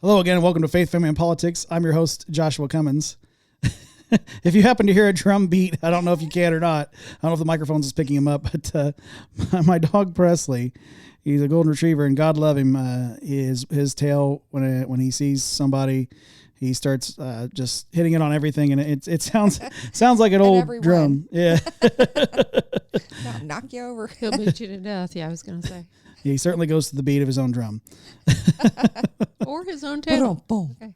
Hello again, and welcome to Faith, Family, and Politics. I'm your host, Joshua Cummins. If you happen to hear a drum beat, I don't know if you can or not. I don't know if the microphones is picking him up, but my dog Presley, he's a golden retriever, and God love him. His tail, when he sees somebody, he starts just hitting it on everything, and it sounds like an old drum. Yeah. I'll knock you over. He'll beat you to death. Yeah, I was going to say. He certainly goes to the beat of his own drum. Or his own tail. Boom. Okay.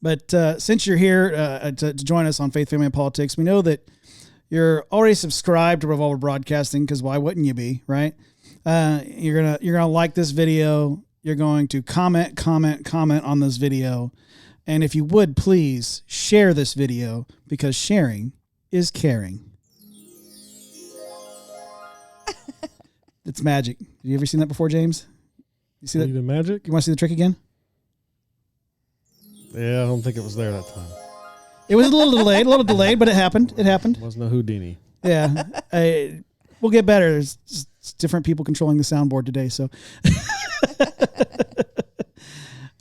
But since you're here to join us on Faith, Family, and Politics, we know that you're already subscribed to Revolver Broadcasting, because why wouldn't you be, right? You're gonna like this video. You're going to comment on this video, and if you would please share this video, because sharing is caring. It's magic. Have you ever seen that before, James? You see that? Even magic? You want to see the trick again? Yeah, I don't think it was there that time. It was a little delayed, but it happened. It wasn't a Houdini. Yeah. We'll get better. There's just different people controlling the soundboard today, so.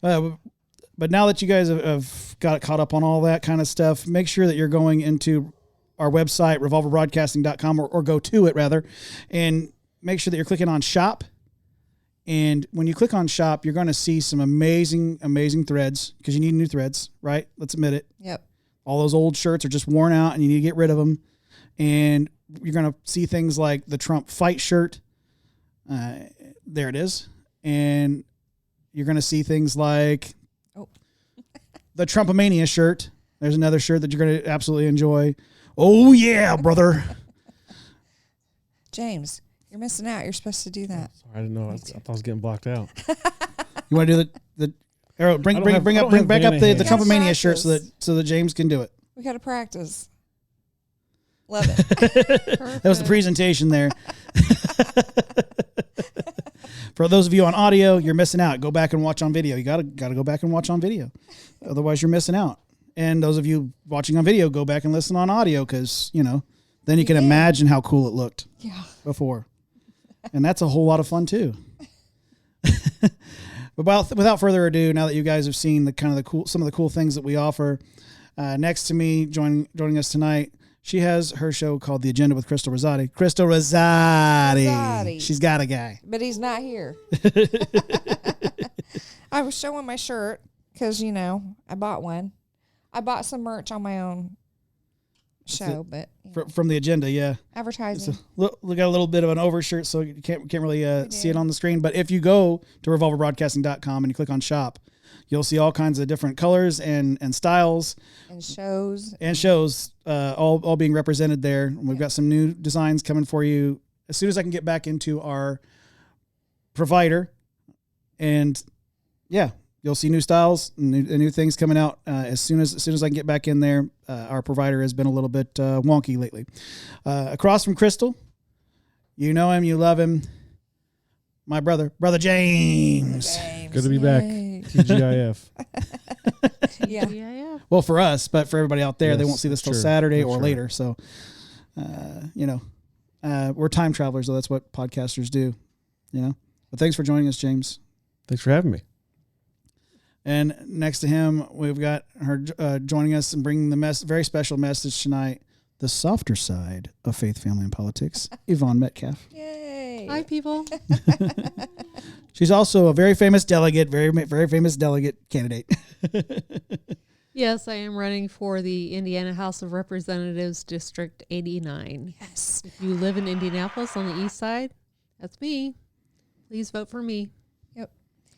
But now that you guys have got caught up on all that kind of stuff, make sure that you're going into our website, revolverbroadcasting.com, or go to it, rather, and make sure that you're clicking on shop. And when you click on shop, you're going to see some amazing threads, because you need new threads, right? Let's admit it. Yep. All those old shirts are just worn out and you need to get rid of them. And you're going to see things like the Trump fight shirt. There it is. And you're going to see things like the Trumpomania shirt. There's another shirt that you're going to absolutely enjoy. Oh, yeah, brother. James, you're missing out. You're supposed to do that. Sorry, I didn't know. I thought I was getting blocked out. You want to do the Arrow? Bring back up the Trumpomania shirt so that James can do it. We got to practice. Love it. That was the presentation there. For those of you on audio, you're missing out. Go back and watch on video. You gotta go back and watch on video. Otherwise, you're missing out. And those of you watching on video, go back and listen on audio, because then you can imagine how cool it looked before. And that's a whole lot of fun too. But without further ado, now that you guys have seen some of the cool things that we offer, next to me, joining us tonight, she has her show called The Agenda with Crystal Rosati. Crystal Rosati. She's got a guy. But he's not here. I was showing my shirt because, I bought one. I bought some merch on my own show, but from The Agenda, yeah. Advertising. We got a little bit of an overshirt, so you can't really see it on the screen. But if you go to revolverbroadcasting.com and you click on shop, you'll see all kinds of different colors and styles and shows all being represented there. And we've got some new designs coming for you as soon as I can get back into our provider. And yeah, you'll see new styles and new things coming out as soon as I can get back in there. Our provider has been a little bit wonky lately. Across from Crystal, you know him, you love him, my brother James. Good to be back. TGIF. Yeah. Well, for us, but for everybody out there, yes, they won't see this till Saturday or sure. later. So, we're time travelers, though. That's what podcasters do, But thanks for joining us, James. Thanks for having me. And next to him, we've got her joining us and bringing the very special message tonight, the softer side of Faith, Family, and Politics, Yvonne Metcalf. Yay. Hi, people. She's also a very famous delegate, very famous delegate candidate. Yes, I am running for the Indiana House of Representatives, District 89. Yes. If you live in Indianapolis on the east side, that's me. Please vote for me. Yep.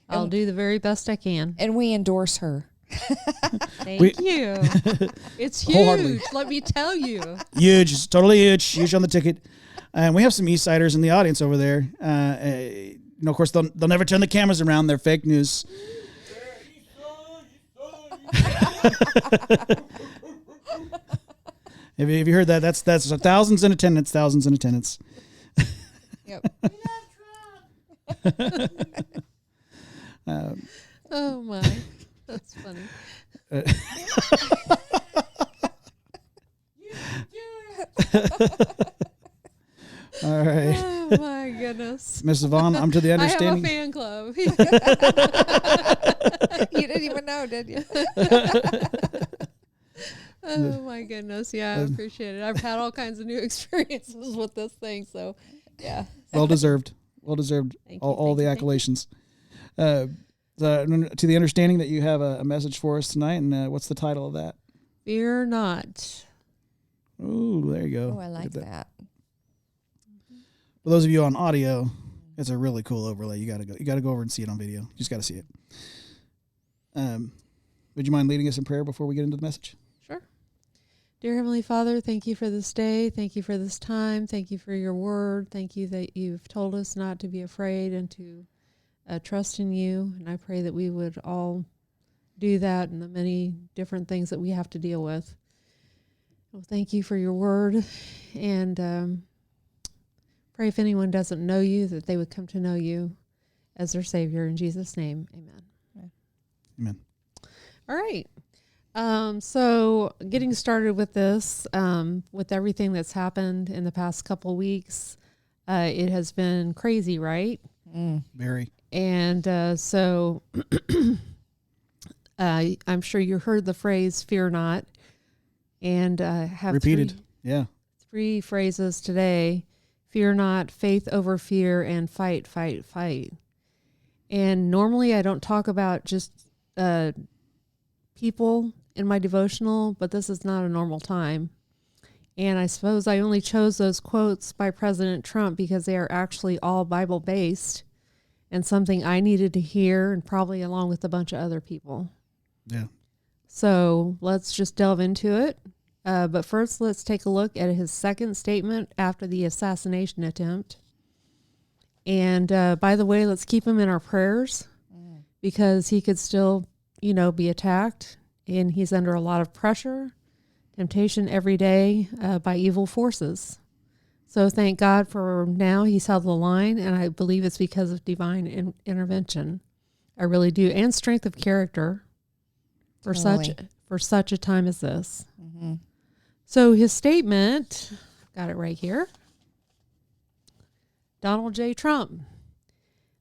I'll do the very best I can. And we endorse her. Thank you. It's huge, let me tell you. Huge. It's totally huge on the ticket. And we have some East Siders in the audience over there. Of course, they'll never turn the cameras around. They're fake news. Have you heard that? That's thousands in attendance. Yep. Oh my, that's funny. All right. Oh Oh my goodness. Miss Yvonne, I'm to the understanding. I have a fan club. You didn't even know, did you? Oh my goodness. Yeah, I appreciate it. I've had all kinds of new experiences with this thing. So yeah. Well deserved. Well deserved. Thank you, All the thank you, accolades. To the understanding that you have a message for us tonight, and what's the title of that? Fear not. Ooh, there you go. Oh, I like Look at that. For those of you on audio, it's a really cool overlay. You gotta go over and see it on video. You just gotta see it. Would you mind leading us in prayer before we get into the message? Sure. Dear Heavenly Father, thank you for this day. Thank you for this time. Thank you for your word. Thank you that you've told us not to be afraid and to trust in you. And I pray that we would all do that in the many different things that we have to deal with. Well, thank you for your word. And pray if anyone doesn't know you, that they would come to know you as their Savior. In Jesus' name, amen. Amen. All right. So getting started with this, with everything that's happened in the past couple weeks, it has been crazy, right? Very. And so I'm sure you heard the phrase "fear not," and have Repeated. three phrases today: fear not, faith over fear, and fight, fight, fight. And normally I don't talk about just people in my devotional, but this is not a normal time. And I suppose I only chose those quotes by President Trump because they are actually all Bible-based and something I needed to hear, and probably along with a bunch of other people. Yeah. So let's just delve into it. But first, let's take a look at his second statement after the assassination attempt. And by the way, let's keep him in our prayers because he could still, be attacked, and he's under a lot of pressure, temptation every day by evil forces. So thank God for now he's held the line, and I believe it's because of divine intervention. I really do, and strength of character for such a time as this. Mm-hmm. So his statement, got it right here. Donald J. Trump,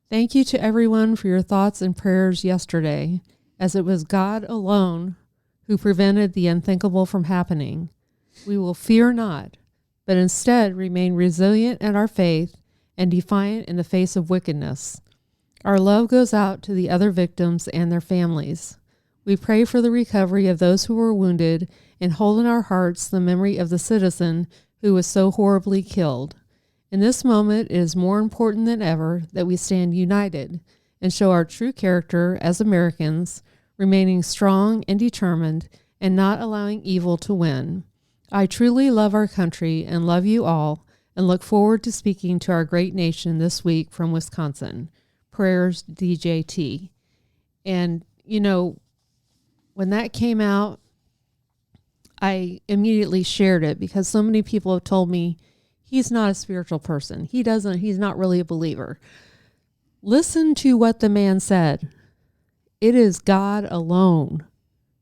thank you to everyone for your thoughts and prayers yesterday, as it was God alone who prevented the unthinkable from happening. We will fear not, but instead remain resilient in our faith and defiant in the face of wickedness. Our love goes out to the other victims and their families. We pray for the recovery of those who were wounded and hold in our hearts the memory of the citizen who was so horribly killed. In this moment, it is more important than ever that we stand united and show our true character as Americans, remaining strong and determined and not allowing evil to win. I truly love our country and love you all, and look forward to speaking to our great nation this week from Wisconsin. Prayers, DJT. And, when that came out, I immediately shared it because so many people have told me he's not a spiritual person. He's not really a believer. Listen to what the man said. It is God alone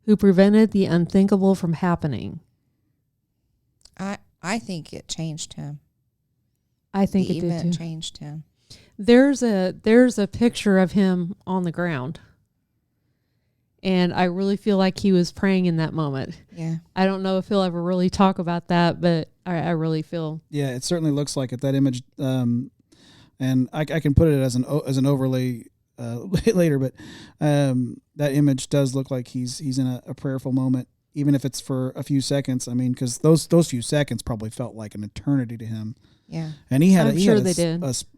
who prevented the unthinkable from happening. I think it changed him. I think The it did event too. changed him. There's a picture of him on the ground. And I really feel like he was praying in that moment. Yeah. I don't know if he'll ever really talk about that, but I really feel. Yeah, it certainly looks like it. That image, and I can put it as an overlay later, but that image does look like he's in a prayerful moment, even if it's for a few seconds. I mean, because those few seconds probably felt like an eternity to him. Yeah. And he had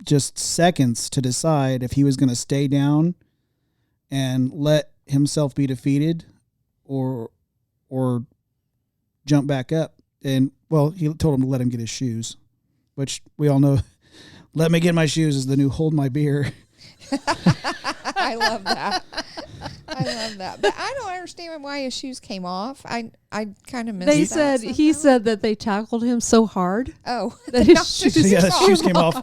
just seconds to decide if he was going to stay down and let himself be defeated or jump back up. And well, he told him to let him get his shoes, which we all know, let me get my shoes is the new hold my beer. I love that. But I don't understand why his shoes came off. I kind of missed They that said somehow. he said that they tackled him so hard Oh, that his shoes. Yeah, his shoes came off.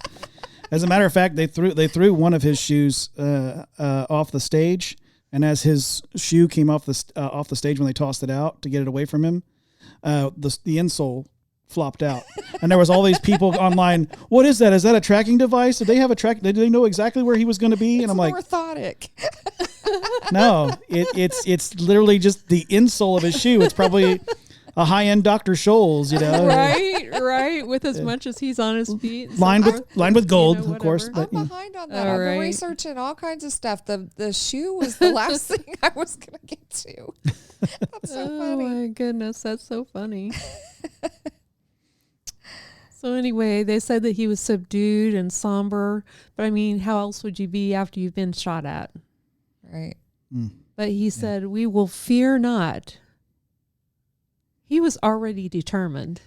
As a matter of fact, they threw one of his shoes off the stage, and as his shoe came off the stage when they tossed it out to get it away from him, the insole flopped out. And there was all these people online. What is that? Is that a tracking device? Did they have a track? Did they know exactly where he was going to be? And I'm like, orthotic. no, it's literally just the insole of his shoe. It's probably a high-end Dr. Scholl's, you know. Right. With as much as he's on his feet. Lined with gold, of course. I'm But, you know. behind on that. All I've been right. researching all kinds of stuff. The shoe was the last thing I was going to get to. That's so Oh funny. my goodness, that's so funny. So anyway, they said that he was subdued and somber, but I mean, how else would you be after you've been shot at? Right. But he said, we will fear not. He was already determined.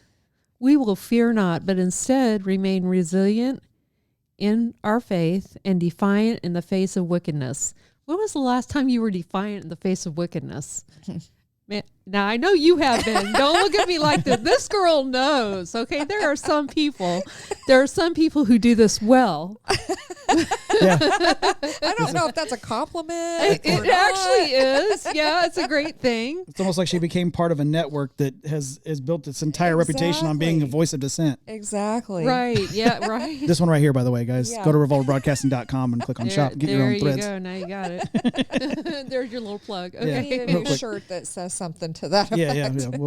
We will fear not, but instead remain resilient in our faith and defiant in the face of wickedness. When was the last time you were defiant in the face of wickedness? Man, now, I know you have been. Don't look at me like this. This girl knows, okay? There are some people who do this well. Yeah. I don't know if that's a compliment. It actually is. Yeah, it's a great thing. It's almost like she became part of a network that has built its entire reputation on being a Exactly. voice of dissent. Exactly. Right. Yeah, right. This one right here, by the way, guys. Yeah. Go to revolverbroadcasting.com and click on shop. Get your there own threads. you go. Now you got it. There's your little plug. I Okay. need a Real new quick. shirt that says something to that effect. Yeah.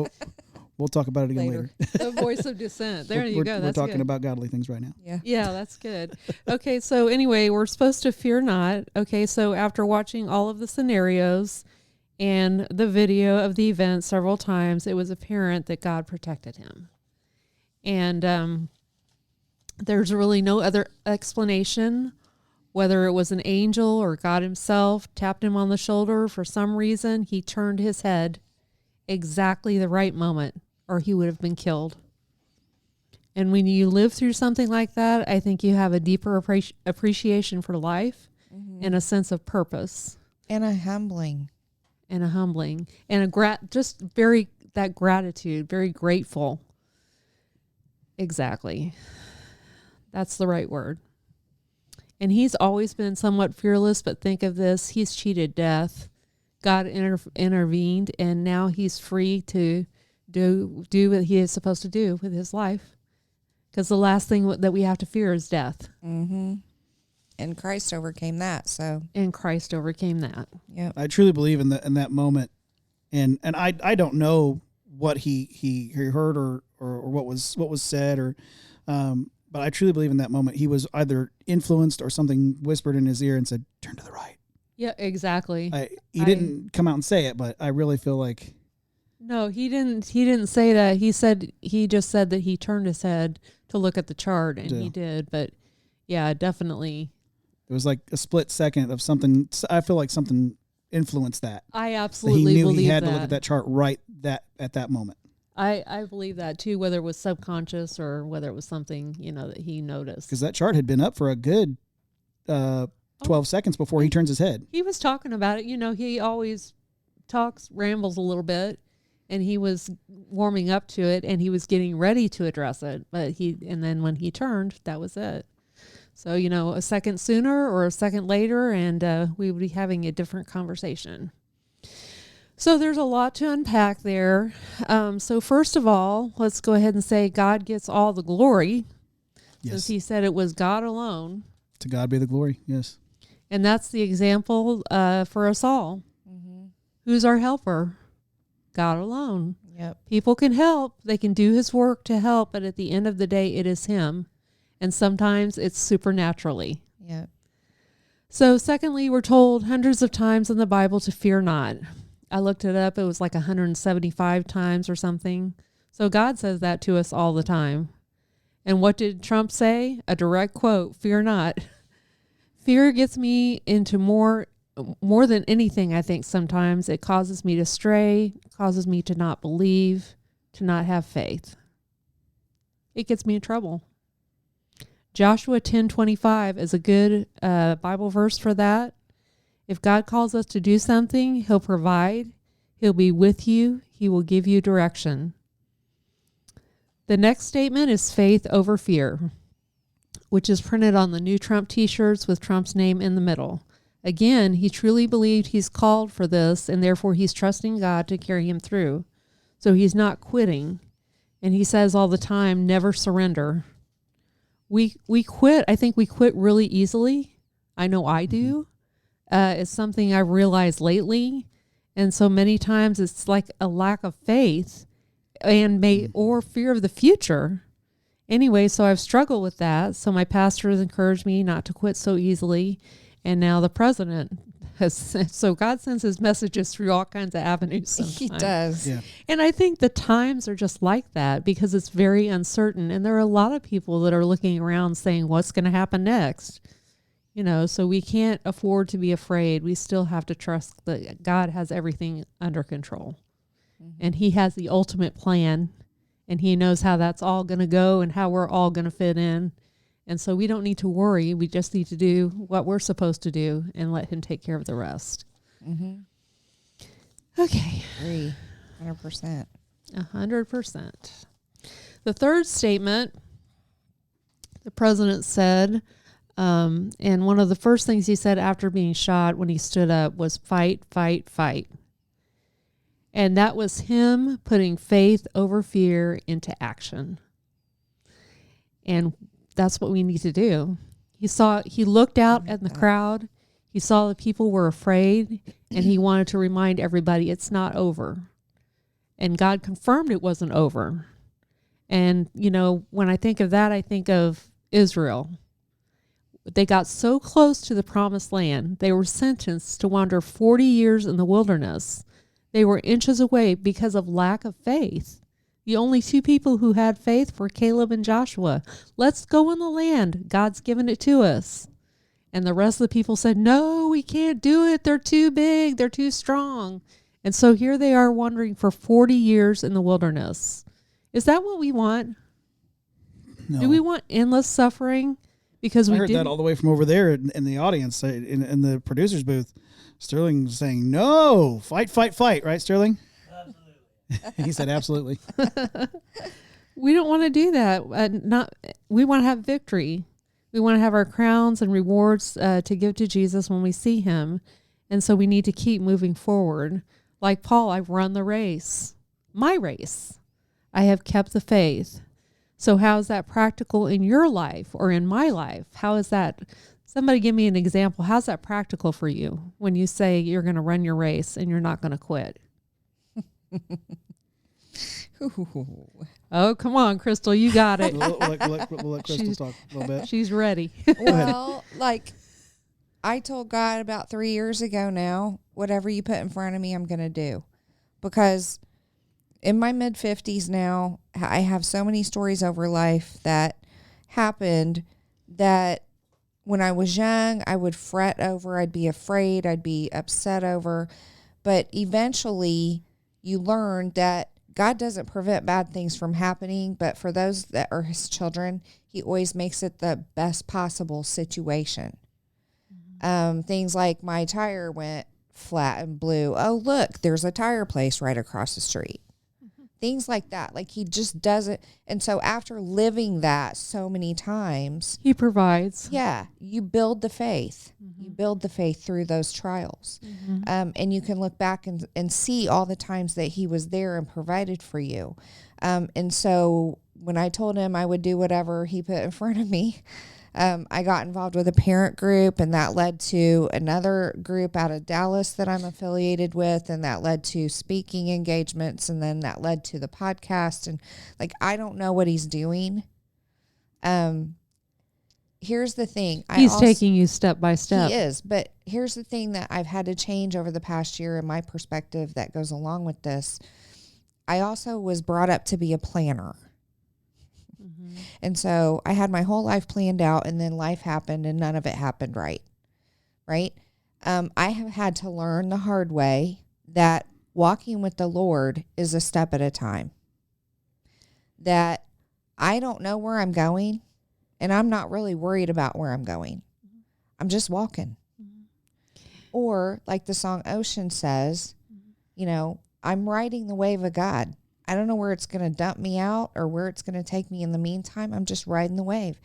We'll talk about it again later. Later. The voice of dissent. There you we're, go. We're That's talking good. about godly things right now. Yeah. Yeah, that's good. Okay, so anyway, we're supposed to fear not. Okay, so after watching all of the scenarios and the video of the event several times, it was apparent that God protected him. And there's really no other explanation, whether it was an angel or God himself tapped him on the shoulder. For some reason, he turned his head exactly the right moment, or he would have been killed. And when you live through something like that, I think you have a deeper appreciation for life and a sense of purpose And a humbling. and a humbling and that gratitude, very grateful. Exactly. That's the right word. And he's always been somewhat fearless, but think of this. He's cheated death. God intervened, and now he's free to do what he is supposed to do with his life. Because the last thing that we have to fear is death. Mm-hmm. And Christ overcame that. So, And Christ overcame that. yeah. I truly believe in that moment, and I don't know what he heard or what was said but I truly believe in that moment he was either influenced or something whispered in his ear and said, "Turn to the right." Yeah, exactly. He didn't come out and say it, but I really feel like No, he didn't say that. He just said that he turned his head to look at the chart, and he did. But yeah, definitely. it was like a split second of something. I feel like something influenced that. I That absolutely he knew believe he had that. to look at that chart at that moment. I believe that too, whether it was subconscious or whether it was something, that he noticed. Because that chart had been up for a good 12 seconds before he turns his head. He was talking about it. He always rambles a little bit, and he was warming up to it, and he was getting ready to address it. And then when he turned, that was it. So, a second sooner or a second later, and we would be having a different conversation. So there's a lot to unpack there. So first of all, let's go ahead and say God gets all the glory. Yes. Since he said it was God alone. To God be the glory. Yes. And that's the example for us all. Mm-hmm. Who's our helper? God alone. Yep. People can help. They can do his work to help, but at the end of the day, it is him. And sometimes it's supernaturally. Yep. So secondly, we're told hundreds of times in the Bible to fear not. I looked it up. It was like 175 times or something. So God says that to us all the time. And what did Trump say? A direct quote, fear not. Fear gets me into more than anything, I think sometimes. It causes me to stray, causes me to not believe, to not have faith. It gets me in trouble. Joshua 10:25 is a good Bible verse for that. If God calls us to do something, he'll provide. He'll be with you. He will give you direction. The next statement is faith over fear, which is printed on the new Trump t-shirts with Trump's name in the middle. Again, he truly believed he's called for this, and therefore he's trusting God to carry him through. So he's not quitting. And he says all the time, never surrender. We quit. I think we quit really easily. I know I do. It's something I've realized lately. And so many times it's like a lack of faith and or fear of the future. Anyway, so I've struggled with that. So my pastor has encouraged me not to quit so easily. And now the president has, so God sends his messages through all kinds of avenues sometimes. He does. Yeah. And I think the times are just like that because it's very uncertain. And there are a lot of people that are looking around saying, what's going to happen next? You know, so we can't afford to be afraid. We still have to trust that God has everything under control. And he has the ultimate plan. And he knows how that's all going to go and how we're all going to fit in. And so we don't need to worry. We just need to do what we're supposed to do and let him take care of the rest. Mm-hmm. Okay. Agree. 100%. 100%. The third statement, the president said, and one of the first things he said after being shot when he stood up was fight, fight, fight. And that was him putting faith over fear into action. And that's what we need to do. He looked out at the crowd. He saw the people were afraid, and he wanted to remind everybody it's not over. And God confirmed it wasn't over. And, you know, when I think of that, I think of Israel. They got so close to the promised land. They were sentenced to wander 40 years in the wilderness. They were inches away because of lack of faith. The only two people who had faith were Caleb and Joshua. Let's go in the land. God's given it to us. And the rest of the people said, no, we can't do it. They're too big. They're too strong. And so here they are wandering for 40 years in the wilderness. Is that what we want? No. Do we want endless suffering? Because I we heard didn't. that all the way from over there in the audience, in the producer's booth. Sterling was saying, no, fight, fight, fight. Right, Sterling? Absolutely. He said, absolutely. We don't want to do that. We want to have victory. We want to have our crowns and rewards to give to Jesus when we see him. And so we need to keep moving forward. Like Paul, I've run the race. My race. I have kept the faith. So how is that practical in your life or in my life? How is that? Somebody give me an example. How's that practical for you when you say you're going to run your race and you're not going to quit? Oh, come on, Crystal. You got it. We'll let Crystal talk a little bit. She's ready. Well, like I told God about 3 years ago now, whatever you put in front of me, I'm going to do. Because in my mid-50s now, I have so many stories over life that happened that when I was young, I would fret over, I'd be afraid, I'd be upset over. But eventually, you learn that God doesn't prevent bad things from happening, but for those that are his children, he always makes it the best possible situation. Things like my tire went flat and blew. Oh, look, there's a tire place right across the street. Things like that. Like he just does it. And so after living that so many times, He provides. yeah, you build the faith. You build the faith through those trials. And you can look back and see all the times that he was there and provided for you. And so when I told him I would do whatever he put in front of me, I got involved with a parent group, and that led to another group out of Dallas that I'm affiliated with, and that led to speaking engagements, and then that led to the podcast. And like, I don't know what he's doing. Here's the thing. He's taking you step by step. He is, but here's the thing that I've had to change over the past year in my perspective that goes along with this. I also was brought up to be a planner. And so I had my whole life planned out, and then life happened and none of it happened right. I have had to learn the hard way that walking with the Lord is a step at a time. That I don't know where I'm going, and I'm not really worried about where I'm going. I'm just walking. Or like the song Ocean says, you know, I'm riding the wave of God. I don't know where it's going to dump me out or where it's going to take me in the meantime. I'm just riding the wave.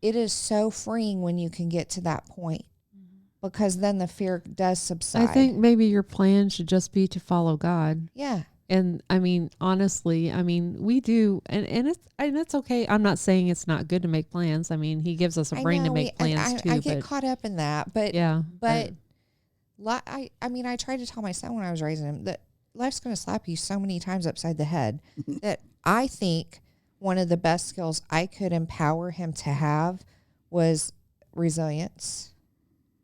It is so freeing when you can get to that point, because then the fear does subside. I think maybe your plan should just be to follow God. Yeah. And I mean, honestly, I mean, we do, and it's okay. I'm not saying it's not good to make plans. I mean, he gives us a brain to make plans too. I get caught up in that, but yeah, I mean, I tried to tell my son when I was raising him that life's going to slap you so many times upside the head that I think one of the best skills I could empower him to have was resilience,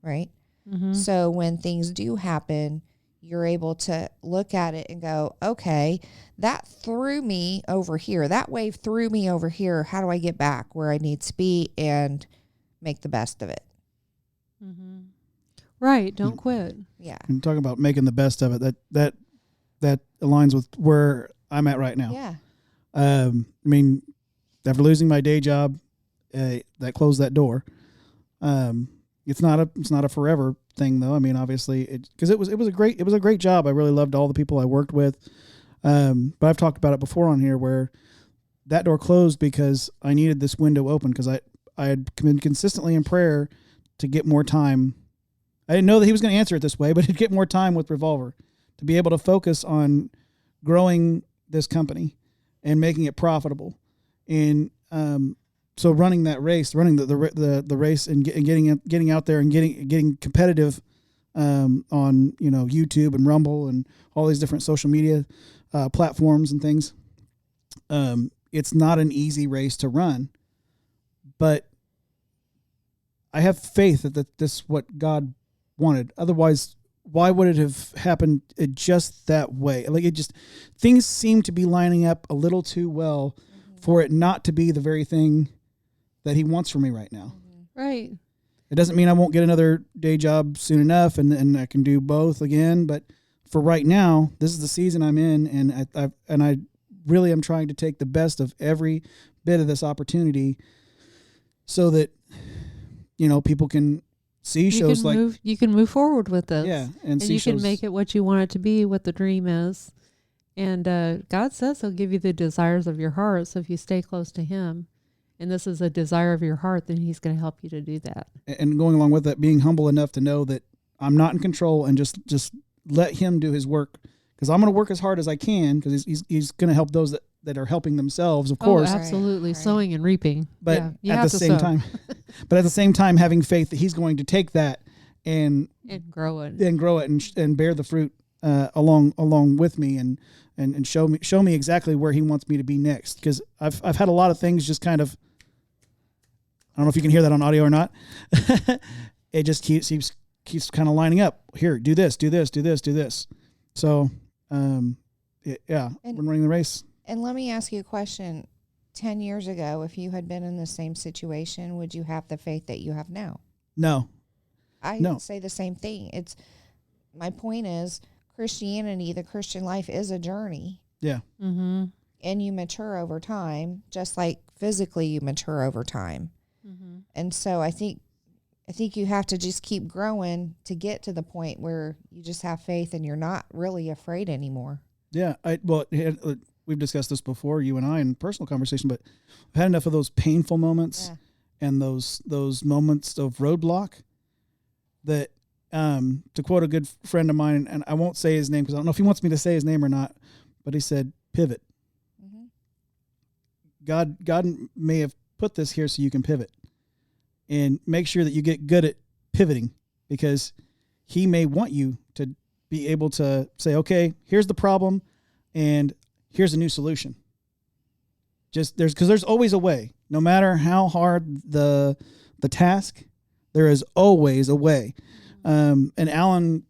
right? Mm-hmm. So when things do happen, you're able to look at it and go, okay, that threw me over here. That wave threw me over here. How do I get back where I need to be and make the best of it? Mm-hmm. Right. Don't quit. Yeah. I'm talking about making the best of it. That aligns with where I'm at right now. Yeah. I mean, after losing my day job, that closed that door. It's not a forever thing though. I mean, obviously, because it was a great job. I really loved all the people I worked with. But I've talked about it before on here where that door closed because I needed this window open because I had been consistently in prayer to get more time. I didn't know that he was going to answer it this way, but to get more time with Revolver, to be able to focus on growing this company and making it profitable. And so running that race, running the race and getting out there and getting competitive on YouTube and Rumble and all these different social media platforms and things. It's not an easy race to run, but I have faith that this is what God wanted. Otherwise, why would it have happened just that way? Like things seem to be lining up a little too well for it not to be the very thing that he wants from me right now. Right. It doesn't mean I won't get another day job soon enough and I can do both again. But for right now, this is the season I'm in, and I really am trying to take the best of every bit of this opportunity so that, people can see shows like you can move forward with this. Yeah. And see you shows. Can make it what you want it to be, what the dream is. And God says he'll give you the desires of your heart. So if you stay close to him, and this is a desire of your heart, then he's going to help you to do that. And going along with that, being humble enough to know that I'm not in control and just let him do his work. Because I'm going to work as hard as I can because he's going to help those that are helping themselves, of course. Oh, absolutely. Right. Sowing and reaping. But yeah, at the same time, having faith that he's going to take that and grow it and bear the fruit along with me and show me exactly where he wants me to be next. Because I've had a lot of things just kind of, I don't know if you can hear that on audio or not. It just keeps kind of lining up. Here, do this. So, I'm running the race. And let me ask you a question. 10 years ago, if you had been in the same situation, would you have the faith that you have now? No. I No. say the same thing. My point is Christianity, the Christian life is a journey. Yeah. Mm-hmm. And you mature over time, just like physically you mature over time. Mm-hmm. And so I think you have to just keep growing to get to the point where you just have faith and you're not really afraid anymore. Yeah. We've discussed this before, you and I, in personal conversation, but I've had enough of those painful moments and those moments of roadblock that, to quote a good friend of mine, and I won't say his name because I don't know if he wants me to say his name or not, but he said, pivot. Mm-hmm. God may have put this here so you can pivot and make sure that you get good at pivoting, because he may want you to be able to say, okay, here's the problem and here's a new solution. Because there's always a way. No matter how hard the task, there is always a way. And Alan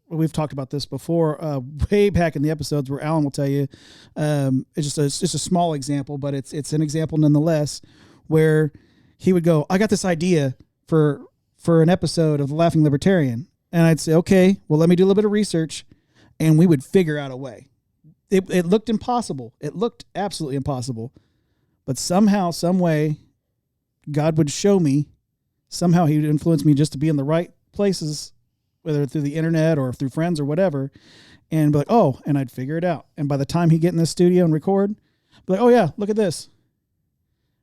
we've talked about this before, way back in the episodes where Alan will tell you, it's just a small example, but it's an example nonetheless, where he would go, I got this idea for an episode of The Laughing Libertarian. And I'd say, okay, well, let me do a little bit of research, and we would figure out a way. It looked impossible. It looked absolutely impossible. But somehow, some way, God would show me. Somehow he would influence me just to be in the right places, whether through the internet or through friends or whatever, and be like, oh, and I'd figure it out. And by the time he'd get in the studio and record, I'd be like, oh yeah, look at this.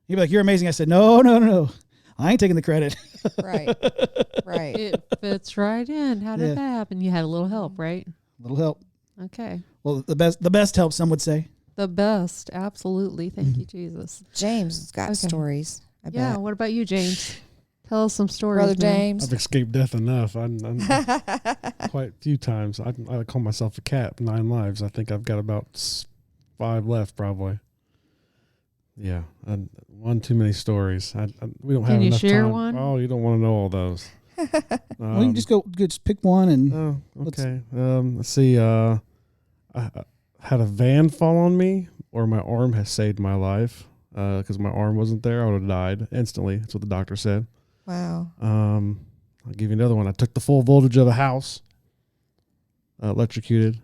He'd be like, you're amazing. I said, no. I ain't taking the credit. Right. It fits right in. How did that happen? You had a little help, right? A little help. Okay. Well, the best help, some would say. The best. Absolutely. Thank you, Jesus. James has got Okay. stories. I Yeah. bet. What about you, James? Tell us some stories. Brother man. James. I've escaped death enough. I'm quite a few times. I call myself a cat. 9 lives. I think I've got about 5 left, probably. Yeah, one too many stories. We don't Can have you enough share time. one? Oh, you don't want to know all those. Well, you can just just pick one and Oh, okay. Let's see. I had a van fall on me, or my arm has saved my life. Because my arm wasn't there, I would have died instantly. That's what the doctor said. Wow. I'll give you another one. I took the full voltage of a house, electrocuted.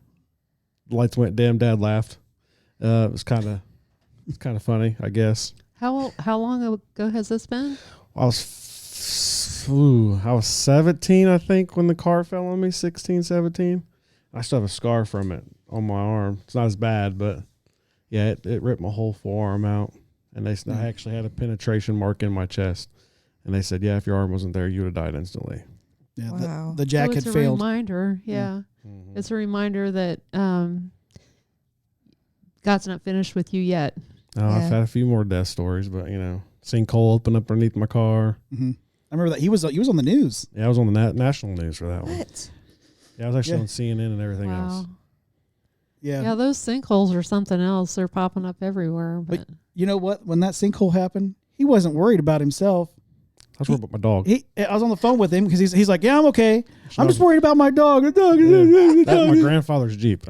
The lights went dim. Dad laughed. It was kind of funny, I guess. How long ago has this been? I was 17, I think, when the car fell on me. 16, 17. I still have a scar from it on my arm. It's not as bad, but yeah, it ripped my whole forearm out. And I actually had a penetration mark in my chest. And they said, yeah, if your arm wasn't there, you would have died instantly. yeah, Wow. the jack So had it's failed. a reminder. Yeah. Mm-hmm. It's a reminder that God's not finished with you yet. I've Yeah. had a few more death stories, but sinkhole open up underneath my car. Mm-hmm. I remember that he was on the news. Yeah, I was on the national news for that one. What? Yeah, I was actually Yeah. on CNN and everything Wow. else. Yeah. Yeah, those sinkholes are something else. They're popping up everywhere. But You know what? When that sinkhole happened, he wasn't worried about himself. I was worried about my dog. I was on the phone with him because he's like, yeah, I'm okay. I'm No. just worried about my dog. The dog. That's my grandfather's Jeep.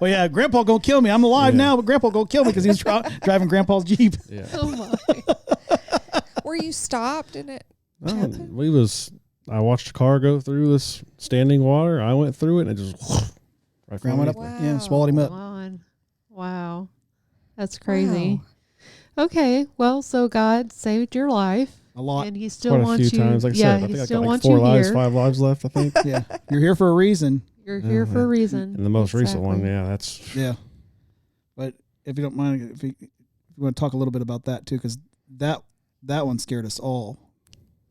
Well, yeah, Grandpa gonna kill me. I'm alive Yeah. now, but Grandpa gonna kill me because he's driving Grandpa's Jeep. Yeah. oh my. Were you stopped in it? I watched a car go through this standing water. I went through it and it just right Grandma went up, underneath Wow. yeah, swallowed him up. Wow. That's crazy. Okay. Well, so God saved your life. A lot. And he me. still Quite a wants few you. times. Like I yeah, said, I he think I still got like wants 4 you lives, here. 5 lives left, I think. Yeah, you're here for a reason. You're here for a reason. And the most recent one, Exactly. yeah, that's Yeah, but if you don't mind, if you want to talk a little bit about that too, because that one scared us all.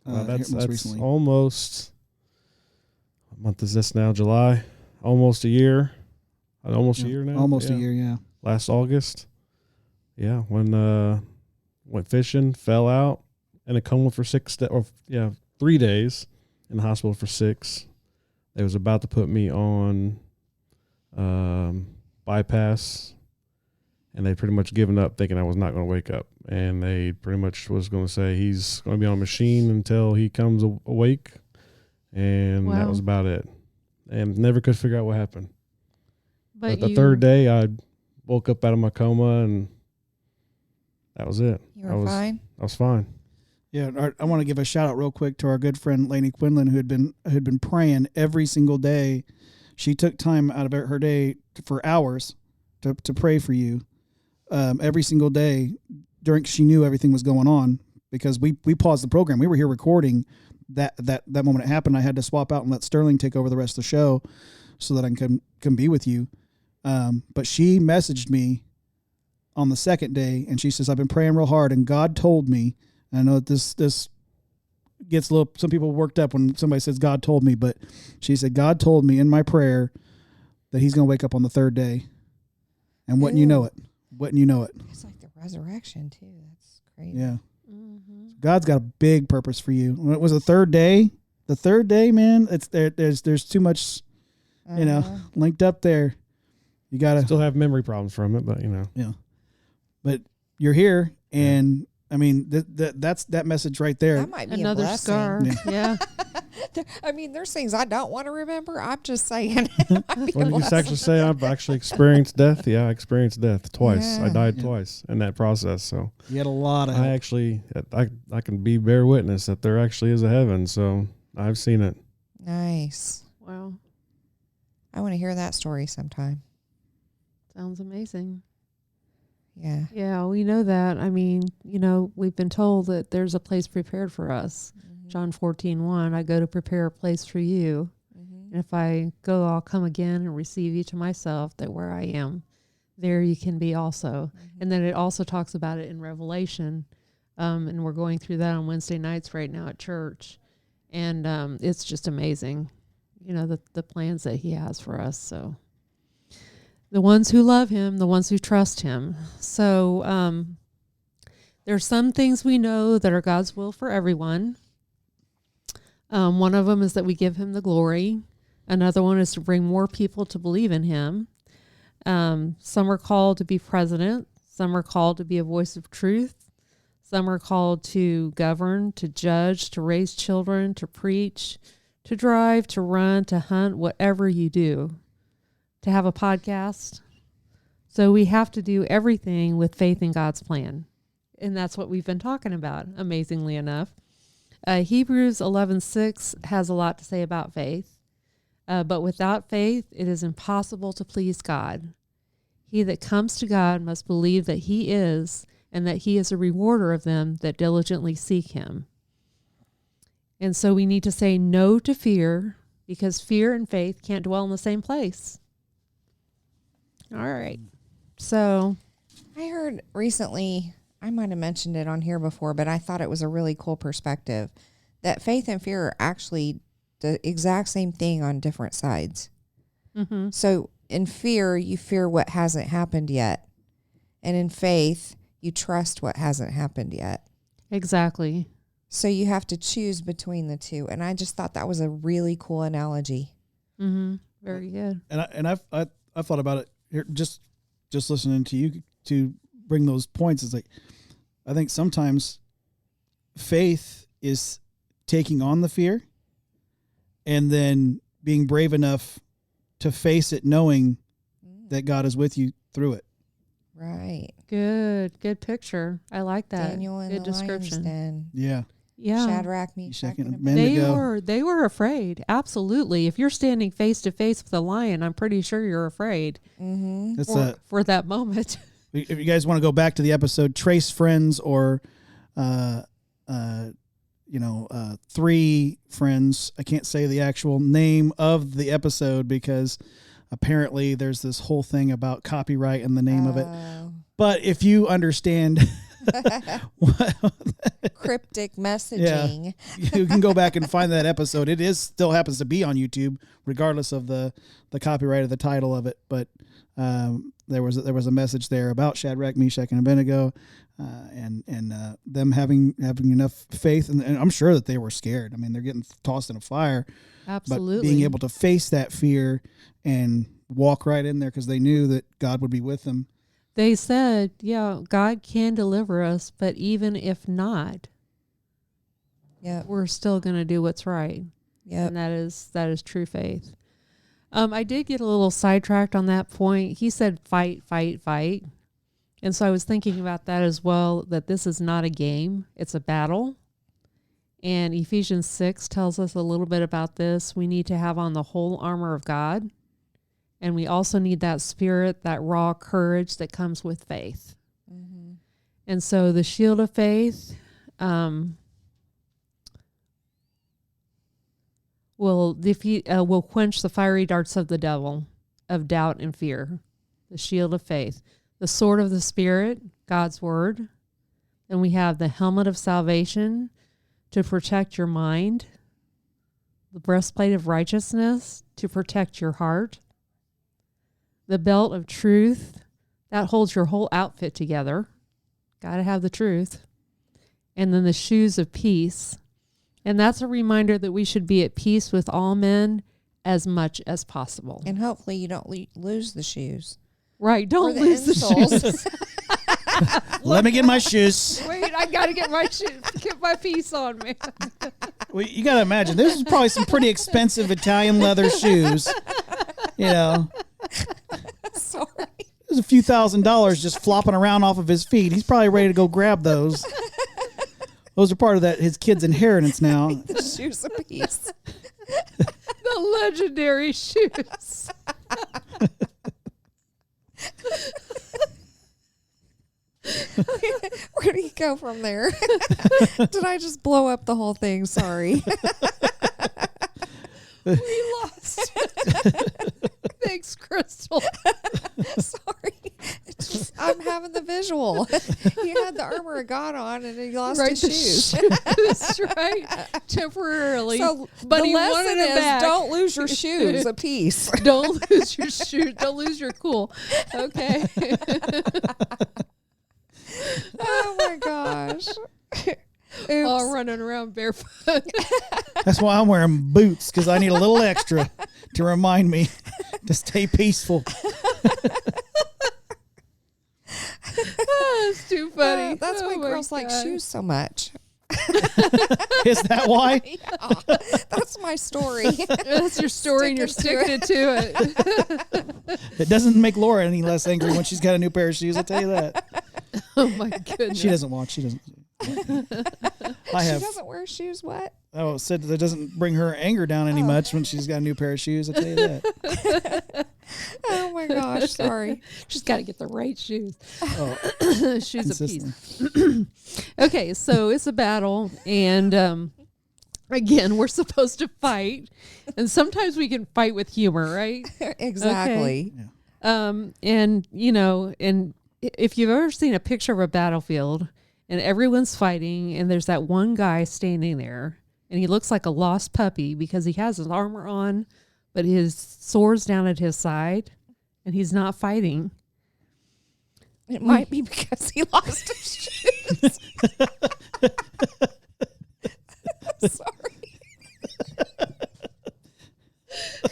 that's most recently. almost, what month is this now? July, almost a year, almost a year now. Almost Yeah. a year, yeah. Last August, yeah, when went fishing, fell out, and a coma for 3 days in the hospital for 6. They was about to put me on bypass, and they pretty much given up, thinking I was not going to wake up. And they pretty much was going to say he's going to be on a machine until he comes awake, and that Wow. was about it. And never could figure out what happened. But The third day, I woke up out of my coma, and that was it. You were fine? I was fine. Yeah, I want to give a shout out real quick to our good friend Lainey Quinlan, who had been praying every single day. She took time out of her day for hours to pray for you every single day. She knew everything was going on because we paused the program. We were here recording that moment it happened. I had to swap out and let Sterling take over the rest of the show so that I can be with you. But she messaged me on the second day, and she says, I've been praying real hard, and God told me. I know that this gets some people worked up when somebody says God told me, but she said, God told me in my prayer that he's going to wake up on the third day. And wouldn't you know it? Wouldn't you know it? It's like the resurrection, too. That's crazy. Yeah. Mm-hmm. God's got a big purpose for you. When it was the third day, man, it's there's too much, linked up there. You got to Still have memory problems from it, but Yeah. But you're here, and I mean that's that message right there. That might be Another a blessing. scar. Yeah. I mean, there's things I don't want to remember. I'm just saying. When you actually say I've actually experienced death, yeah, I experienced death twice. I Yeah. died Yeah. twice in that process. So You had a lot of I help. actually, I can bear witness that there actually is a heaven. So I've seen it. Nice. Wow. I want to hear that story sometime. Sounds amazing. Yeah. Yeah, we know that. I mean, we've been told that there's a place prepared for us. John 14:1, I go to prepare a place for you. Mm-hmm. And if I go, I'll come again and receive you to myself, that where I am, there you can be also. And then it also talks about it in Revelation. And we're going through that on Wednesday nights right now at church. And it's just amazing, the plans that he has for us. So The ones who love him, the ones who trust him. So there's some things we know that are God's will for everyone. One of them is that we give him the glory. Another one is to bring more people to believe in him. Some are called to be president. Some are called to be a voice of truth. Some are called to govern, to judge, to raise children, to preach, to drive, to run, to hunt, whatever you do, to have a podcast. So we have to do everything with faith in God's plan. And that's what we've been talking about, amazingly enough. Hebrews 11:6 has a lot to say about faith. But without faith, it is impossible to please God. He that comes to God must believe that he is, and that he is a rewarder of them that diligently seek him. And so we need to say no to fear, because fear and faith can't dwell in the same place. All right. So I heard recently, I might have mentioned it on here before, but I thought it was a really cool perspective, that faith and fear are actually the exact same thing on different sides. mm-hmm. So in fear, you fear what hasn't happened yet. And in faith, you trust what hasn't happened yet. Exactly. So you have to choose between the two. And I just thought that was a really cool analogy. Mm-hmm. Very good. And I've thought about it here, just listening to you to bring those points. It's like, I think sometimes faith is taking on the fear and then being brave enough to face it, knowing that God is with you through it. Right. Good picture. I like that. Daniel in good the lion's description. den. Yeah. Yeah. Shadrach, Meshach, and They Abednego. they were afraid. Absolutely. If you're standing face to face with a lion, I'm pretty sure you're afraid Mm-hmm. That's for that moment. if you guys want to go back to the episode, Trace Friends or, Three Friends. I can't say the actual name of the episode because apparently there's this whole thing about copyright and the name of it. But if you understand Cryptic messaging. you can go back and find that episode. It still happens to be on YouTube, regardless of the copyright of the title of it. But there was a message there about Shadrach, Meshach, and Abednego, and them having enough faith, and I'm sure that they were scared. I mean, they're getting tossed in a fire. Absolutely. But being able to face that fear and walk right in there because they knew that God would be with them. They said, yeah, God can deliver us, but even if not, we're still going to do what's right. Yeah. And that is true faith. I did get a little sidetracked on that point. He said, fight, fight, fight. And so I was thinking about that as well, that this is not a game. It's a battle. And Ephesians 6 tells us a little bit about this. We need to have on the whole armor of God. And we also need that spirit, that raw courage that comes with faith. Mm-hmm. And so the shield of faith will quench the fiery darts of the devil, of doubt and fear. The shield of faith. The sword of the Spirit, God's word. Then we have the helmet of salvation to protect your mind. The breastplate of righteousness to protect your heart. The belt of truth, that holds your whole outfit together. Got to have the truth. And then the shoes of peace. And that's a reminder that we should be at peace with all men as much as possible. And hopefully you don't lose the shoes. Right. Don't lose the shoes. Let me get my shoes. Wait, I got to get my shoes. Get my piece on, man. Well, you got to imagine, this is probably some pretty expensive Italian leather shoes. You know. Sorry. There's a few $1,000s just flopping around off of his feet. He's probably ready to go grab those. Those are part of his kid's inheritance now. The shoes of peace. The legendary shoes. Where do you go from there? Did I just blow up the whole thing? Sorry. We lost. Thanks, Crystal. Sorry. I'm having the vision. visual. He had the armor of God on, and he lost Right, his the shoes. shoes, right? Temporarily. So but the he lesson wanted it is back. don't lose your shoes a piece. Don't lose your shoes. Don't lose your cool. Okay. Oh my gosh. Oops. All running around barefoot. That's why I'm wearing boots, because I need a little extra to remind me to stay peaceful. Oh, it's too funny. That's why Oh my girls like God. shoes so much. Is that why? Yeah, that's my story. That's your story, and you're sticking Sticking it to it. It doesn't make Laura any less angry when she's got a new pair of shoes. I'll tell you that. Oh my goodness. She doesn't watch. She doesn't. I have. She doesn't wear shoes. What? Oh, said that doesn't bring her anger down any much when she's got a new pair of shoes. I'll tell you that. Oh my gosh. Sorry. She's got to get the right shoes. Oh, Shoes a piece. consistently. Okay, so it's a battle, and again, we're supposed to fight, and sometimes we can fight with humor, right? Exactly. And you know, and if you've ever seen a picture of a battlefield and everyone's fighting, and there's that one guy standing there, and he looks like a lost puppy because he has his armor on, but his sword's down at his side, and he's not fighting. It might be because he lost his shoes. Sorry.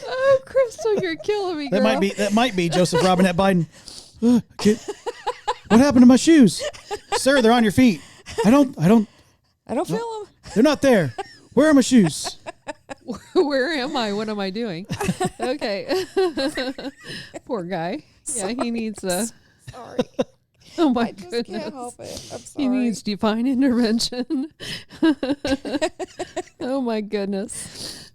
Oh, Crystal, you're killing me, girl. That might be Joseph Robinette Biden. What happened to my shoes? Sir, they're on your feet. I don't I don't feel him. they're not there. Where are my shoes? Where am I? What am I doing? Okay. Poor guy. Yeah, he needs a. Sorry. Oh my I just goodness. can't help it. I'm sorry. He needs divine intervention. Oh my goodness.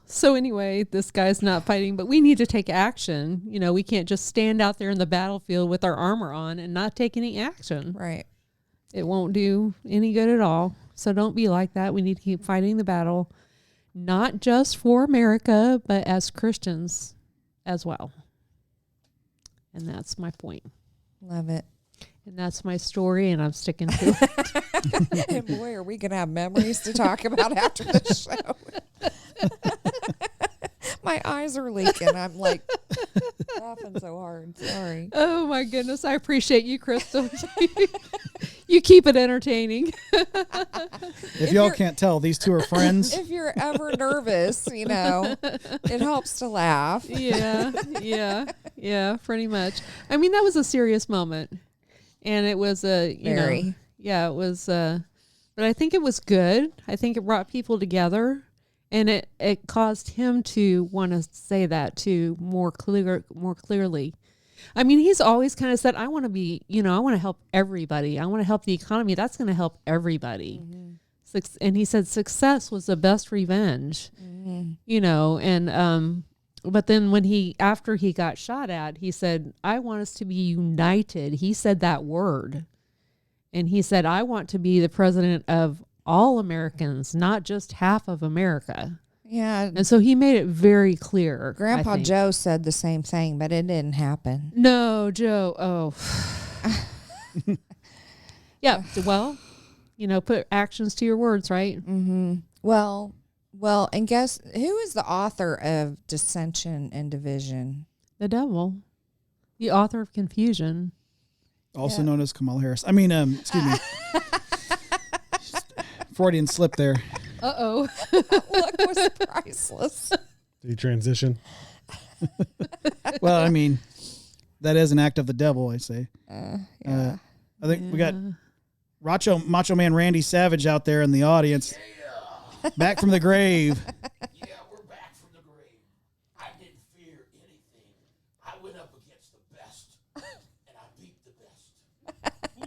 So anyway, this guy's not fighting, but we need to take action. You know, we can't just stand out there in the battlefield with our armor on and not take any action. Right. It won't do any good at all. So don't be like that. We need to keep fighting the battle, not just for America, but as Christians as well. And that's my point. Love it. And that's my story, and I'm sticking to it. And boy, are we going to have memories to talk about after the show. My eyes are leaking. I'm like laughing so hard. Sorry. Oh my goodness. I appreciate you, Crystal. You keep it entertaining. If y'all can't tell, these two are friends. If you're ever nervous, you know, it helps to laugh. Yeah, pretty much. I mean, that was a serious moment. And it was it was, but I think it was good. I think it brought people together, and it caused him to want to say that too more clearly. I mean, he's always kind of said, I want to be, I want to help everybody. I want to help the economy. That's going to help everybody. Mm-hmm. And he said success was the best revenge, and, but then after he got shot at, he said, I want us to be united. He said that word. And he said, I want to be the president of all Americans, not just half of America. Yeah. And so he made it very clear. Grandpa Joe said the same thing, but it didn't happen. No, Joe. Oh. Yeah. Well, put actions to your words, right? Mm-hmm. Well, and guess who is the author of Dissension and Division? The devil. The author of confusion. Also known as Kamala Harris. I mean, excuse me. Freudian slip there. Uh-oh. Look was priceless. Did he transition? Well, I mean, that is an act of the devil, I say. Yeah. I think we got Macho Man Randy Savage out there in the audience. Back from the grave. Yeah, we're back from the grave. I didn't fear anything. I went up against the best, and I beat the best.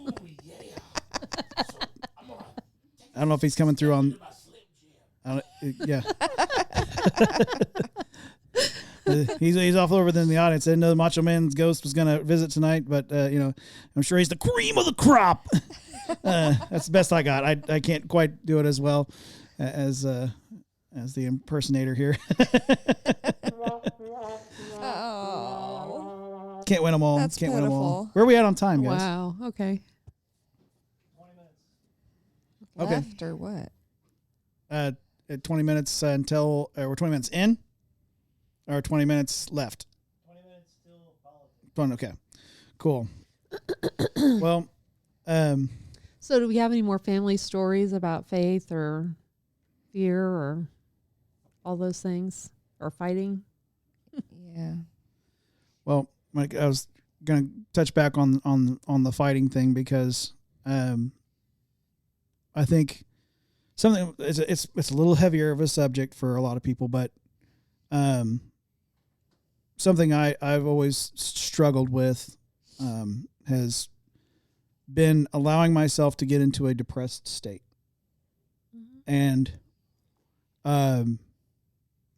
Ooh, yeah. So I'm gonna I don't know if he's coming through on. my Slim Jim. Yeah. He's off over there in the audience. I didn't know the Macho Man's ghost was going to visit tonight, but I'm sure he's the cream of the crop. That's the best I got. I can't quite do it as well as the impersonator here. Oh. Can't win them all. That's Can't win them all. pitiful. Where are we at on time, guys? Wow. Okay. Okay. Left or what? At 20 minutes until we're 20 minutes in, or 20 minutes left. 20 minutes still politics. Okay. Cool. Well, So, do we have any more family stories about faith or fear or all those things or fighting? Yeah. well, Mike, I was gonna touch back on the fighting thing because I think something it's a little heavier of a subject for a lot of people, but something I've always struggled with has been allowing myself to get into a depressed state, and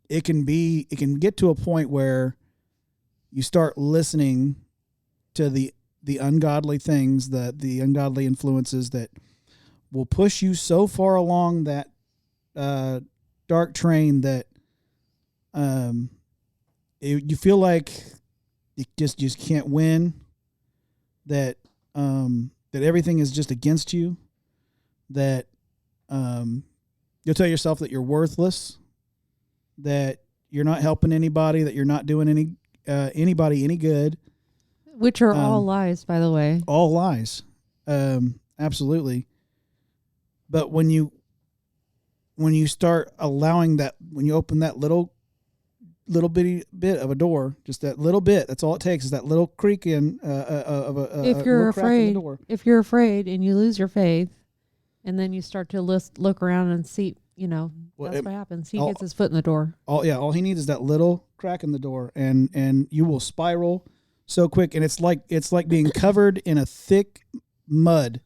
it can get to a point where you start listening to the ungodly things, the ungodly influences that will push you so far along that dark train that you feel like you just can't win, that everything is just against you, that you'll tell yourself that you're worthless, that you're not helping anybody, that you're not doing anybody any good. Which are all lies, by the way. All lies. Absolutely. But when you start allowing that, when you open that little bitty bit of a door, just that little bit, that's all it takes is that little creak in of a If you're little crack in the afraid, door. if you're afraid and you lose your faith, and then you start to look around and see, Well, that's what happens. He all- gets his foot in the door. All he needs is that little crack in the door, and you will spiral so quick, and it's like being covered in a thick mud.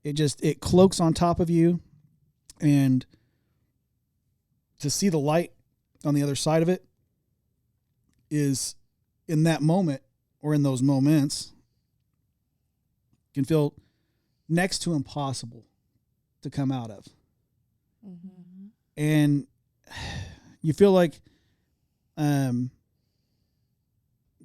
It cloaks on top of you, and to see the light on the other side of it is, in that moment or in those moments, can feel next to impossible to come out of. Mm-hmm. And you feel like,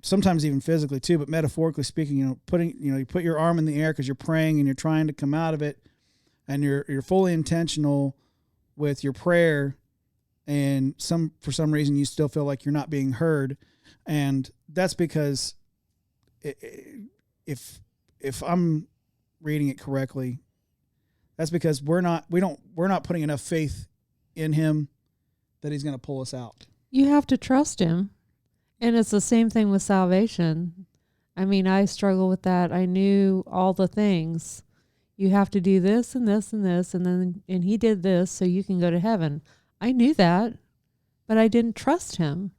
sometimes even physically too, but metaphorically speaking, you put your arm in the air because you're praying and you're trying to come out of it, and you're fully intentional with your prayer, and for some reason you still feel like you're not being heard, and that's because if I'm reading it correctly, that's because we're not putting enough faith in him that he's going to pull us out. You have to trust him. And it's the same thing with salvation. I mean, I struggle with that. I knew all the things. You have to do this and this and this, and he did this so you can go to heaven. I knew that, but I didn't trust him.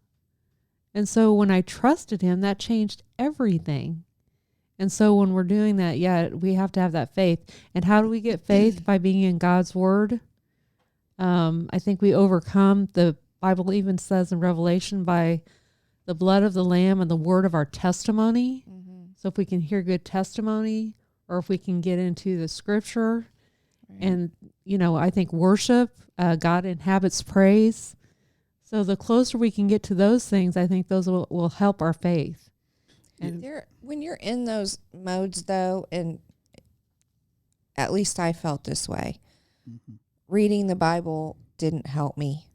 And so when I trusted him, that changed everything. And so when we're doing that, we have to have that faith. And how do we get faith? By being in God's word. I think we overcome, the Bible even says in Revelation, by the blood of the Lamb and the word of our testimony. Mm-hmm. So if we can hear good testimony, or if we can get into the scripture, Right. and, I think worship, God inhabits praise. So the closer we can get to those things, I think those will help our faith. And When you're in those modes, though, and at least I felt this way, Mm-hmm. reading the Bible didn't help me.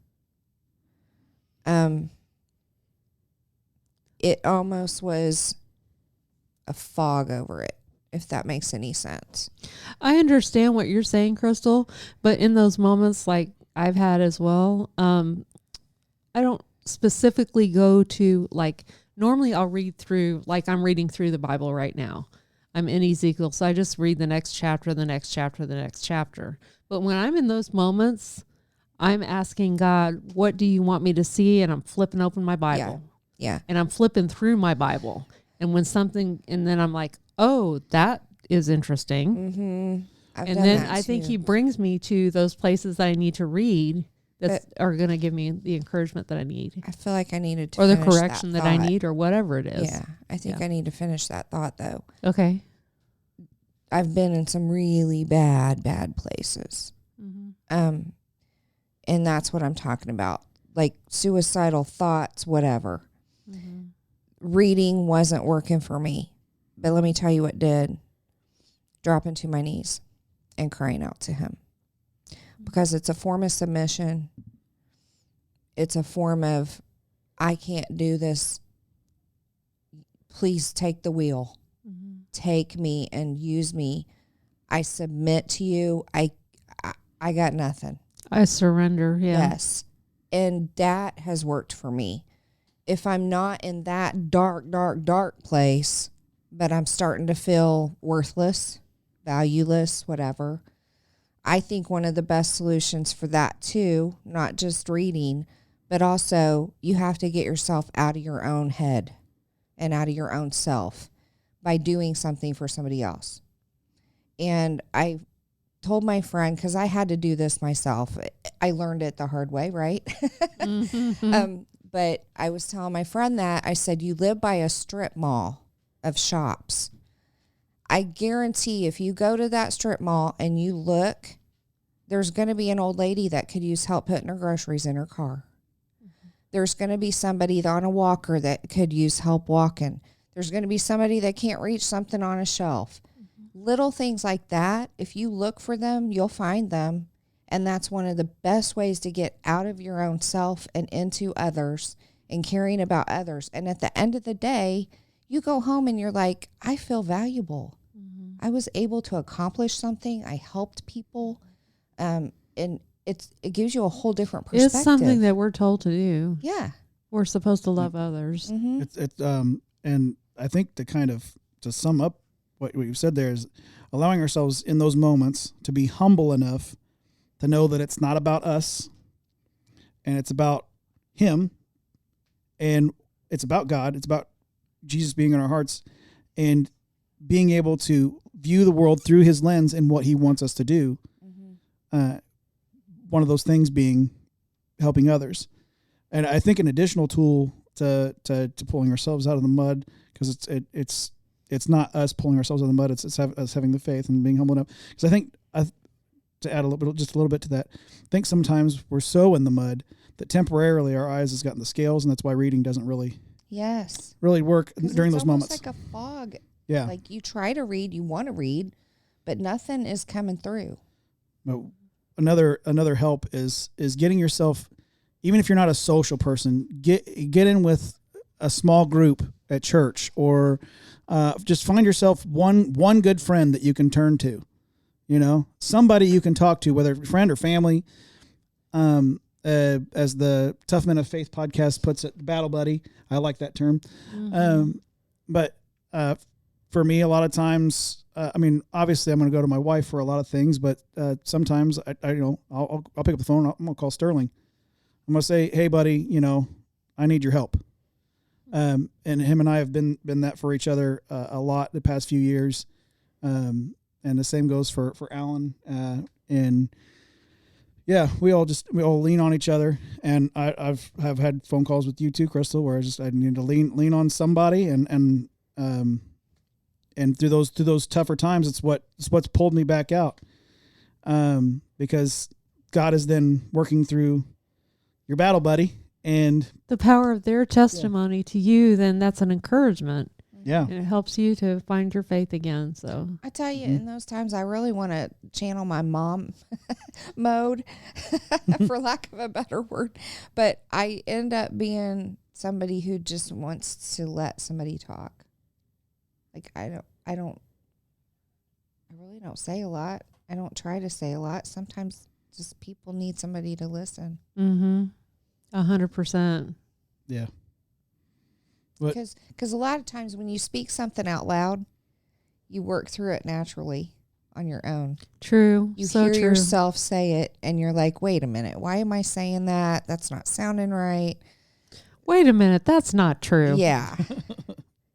It almost was a fog over it, if that makes any sense. I understand what you're saying, Crystal, but in those moments, like I've had as well, I don't specifically go to, like, normally I'll read through, like I'm reading through the Bible right now. I'm in Ezekiel, so I just read the next chapter, the next chapter, the next chapter. But when I'm in those moments, I'm asking God, what do you want me to see? And I'm flipping open my Bible. Yeah. And I'm flipping through my Bible. And and then I'm like, oh, that is interesting. Mm-hmm. And then I think he brings me to those places that I need to read that are going to give me the encouragement that I need. I feel like I needed to Or the finish correction that I thought. need, or whatever it is. Yeah. I think Yeah. I need to finish that thought, though. Okay. I've been in some really bad places. Mm-hmm. And that's what I'm talking about. Like suicidal thoughts, whatever. Mm-hmm. reading wasn't working for me. But let me tell you what did. Dropping to my knees and crying out to him. Because it's a form of submission. It's a form of, I can't do this. Please take the wheel. Mm-hmm. Take me and use me. I submit to you. I got nothing. I surrender. Yeah. Yes. And that has worked for me. If I'm not in that dark place, but I'm starting to feel worthless, valueless, whatever, I think one of the best solutions for that too, not just reading, but also you have to get yourself out of your own head and out of your own self by doing something for somebody else. And I told my friend, because I had to do this myself. I learned it the hard way, right? Mm-hmm. But I was telling my friend that, I said, you live by a strip mall of shops. I guarantee if you go to that strip mall and you look, there's going to be an old lady that could use help putting her groceries in her car. Mm-hmm. There's going to be somebody on a walker that could use help walking. There's going to be somebody that can't reach something on a shelf. Mm-hmm. Little things like that, if you look for them, you'll find them. And that's one of the best ways to get out of your own self and into others and caring about others. And at the end of the day, you go home and you're like, I feel valuable. Mm-hmm. I was able to accomplish something. I helped people. And it gives you a whole different perspective. It's something that we're told to do. Yeah. We're supposed to love others. Mm-hmm. And I think to sum up what you've said there is allowing ourselves in those moments to be humble enough to know that it's not about us and it's about him and it's about God. It's about Jesus being in our hearts and being able to view the world through his lens and what he wants us to do. Mm-hmm. One of those things being helping others. And I think an additional tool to pulling ourselves out of the mud, because it's not us pulling ourselves out of the mud. It's us having the faith and being humble enough. Because I think to add just a little bit to that, I think sometimes we're so in the mud that temporarily our eyes has gotten the scales, and that's why reading doesn't really work during those moments. It's like a fog. Yeah. Like you try to read, you want to read, but nothing is coming through. But another help is getting yourself, even if you're not a social person, get in with a small group at church, or just find yourself one good friend that you can turn to. You know, somebody you can talk to, whether friend or family. As the Tough Men of Faith podcast puts it, battle buddy. I like that term. Mm-hmm. But for me, a lot of times, obviously I'm going to go to my wife for a lot of things, but sometimes I'll pick up the phone. I'm going to call Sterling. I'm going to say, hey buddy, I need your help. And him and I have been that for each other a lot the past few years. And the same goes for Alan. And yeah, we all lean on each other. And I've had phone calls with you too, Crystal, where I need to lean on somebody, and through those tougher times, it's what's pulled me back out. Because God is then working through your battle buddy, and the power of their testimony to you, then that's an encouragement. Yeah. And it helps you to find your faith again. So I tell you, in those times, I really want to channel my mom mode, for lack of a better word. But I end up being somebody who just wants to let somebody talk. Like I really don't say a lot. I don't try to say a lot. Sometimes just people need somebody to listen. 100%. Yeah. Because a lot of times when you speak something out loud, you work through it naturally on your own. True. You hear yourself say it, and you're like, wait a minute, why am I saying that? That's not sounding right. Wait a minute, that's not true. Yeah.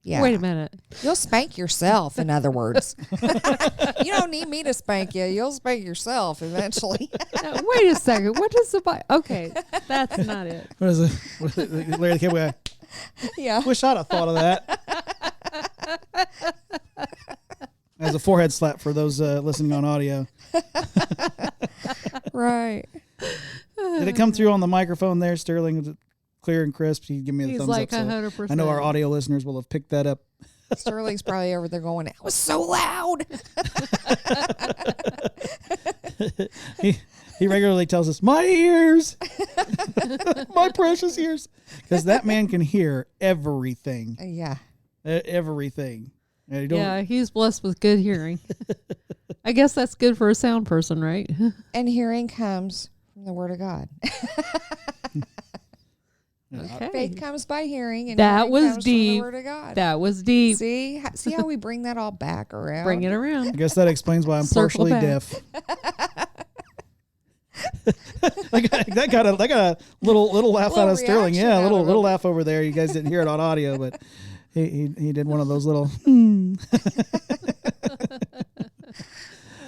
Yeah. Wait a minute. You'll spank yourself, in other words. You don't need me to spank you. You'll spank yourself eventually. Now, wait a second. What does the Bible... Okay, that's not it. What is it? Larry the Cable Guy. Yeah. Wish I'd have thought of that. As a forehead slap for those listening on audio. Right. Did it come through on the microphone there, Sterling? clear and crisp. He gave me the He's thumbs like up. So 100%. I know our audio listeners will have picked that up. Sterling's probably over there going, "It was so loud." He regularly tells us, "My ears, my precious ears," because that man can hear everything, Yeah. everything. And he don't- Yeah, he's blessed with good hearing. I guess that's good for a sound person, right? And hearing comes from the Word of God. Okay. Faith comes by hearing, and That hearing was comes from the deep. Word of God. That was deep. See how we bring that all back around. Bring it I around. guess that explains why I'm Circle partially back. deaf. that got a little laugh Little out of Sterling. reaction Yeah, out of him. little laugh over there. You guys didn't hear it on audio, but he did one of those little. Oh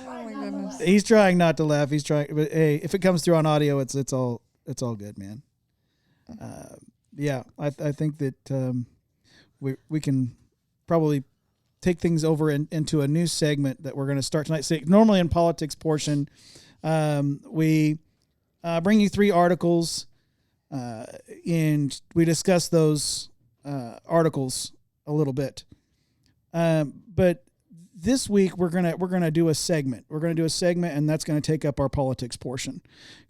my goodness. He's trying not to laugh. He's trying, but hey, if it comes through on audio, it's all good, man. Yeah, I think that we can probably take things over into a new segment that we're going to start tonight. So normally in politics portion, we bring you 3 articles, and we discuss those articles a little bit. But this week we're gonna do a segment. We're gonna do a segment, and that's gonna take up our politics portion,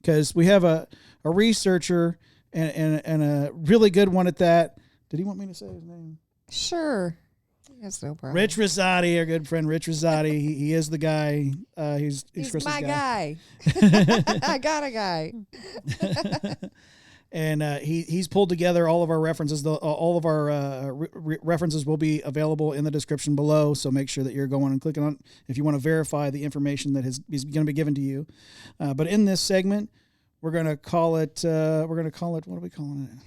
because we have a researcher and a really good one at that. Did he want me to say his name? Sure. That's no problem. Rich Rosati, our good friend Rich Rosati. He is the guy. He's Chris's my guy. I got a guy. And he's pulled together all of our references. All of our references will be available in the description below. So make sure that you're going and clicking on if you want to verify the information that is going to be given to you. But in this segment, we're going to call it. What are we calling it?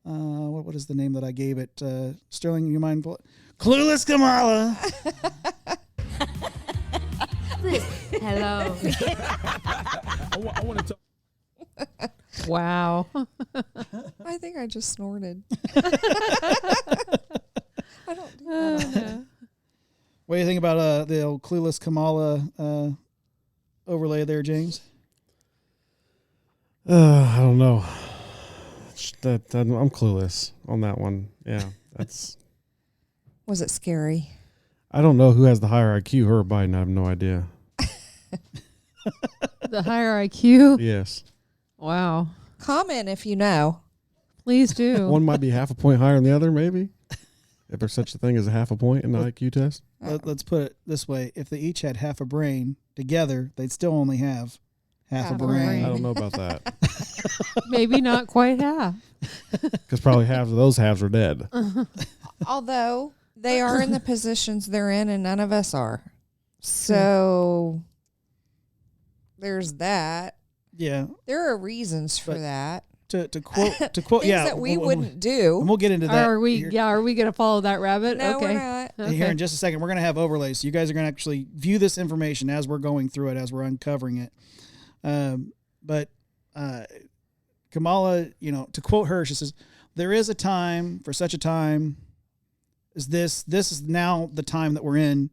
What is the name that I gave it? Sterling, you mind? Clueless Kamala. Hello. I want to talk. Wow. I think I just snorted. I don't do that. What do you think about the old Clueless Kamala overlay there, James? I don't know. I'm clueless on that one. Yeah, that's. Was it scary? I don't know who has the higher IQ, her or Biden. I have no idea. The higher IQ. Yes, Wow. Comment if you know. Please do. one might be half a point higher than the other, maybe. If there's such a thing as a half a point in the IQ test. Let's put it this way: if they each had half a brain together, they'd still only have half a Half a brain. brain. I don't know about that Maybe not quite half. because probably half of those halves are dead. Although they are in the positions they're in, and none of us are. So there's that. Yeah. There are reasons for But that. To quote Things yeah that we we'll- wouldn't do. and we'll get into that. Are we here, going to follow that rabbit? No, okay. we're not. Okay. here in just a second. We're going to have overlays, so you guys are going to actually view this information as we're going through it, as we're uncovering it. But Kamala, to quote her, she says, "There is a time for such a time as this. This is now the time that we're in,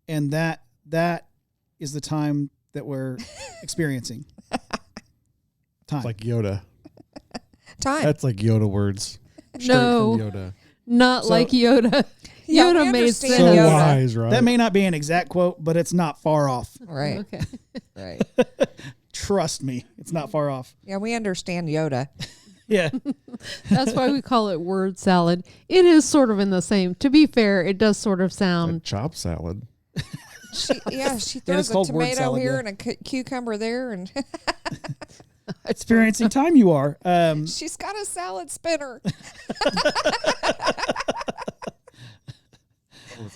and that is the time that we're experiencing." Time. It's like Yoda. Time. That's like Yoda words. Straight No. from Yoda. Not So- like Yoda. Yeah, we Yoda made understand sense. So Yoda. wise, right? That may not be an exact quote, but it's not far off. Right. Okay. Right. Trust me, it's not far off. Yeah, we understand Yoda. Yeah. That's why we call it word salad. It is sort of in the same. To be fair, it does sort of a sound. chop salad. She is throws a called word tomato salad, here yeah. and a cucumber there, and Experiencing time you are. she's got a salad spinner.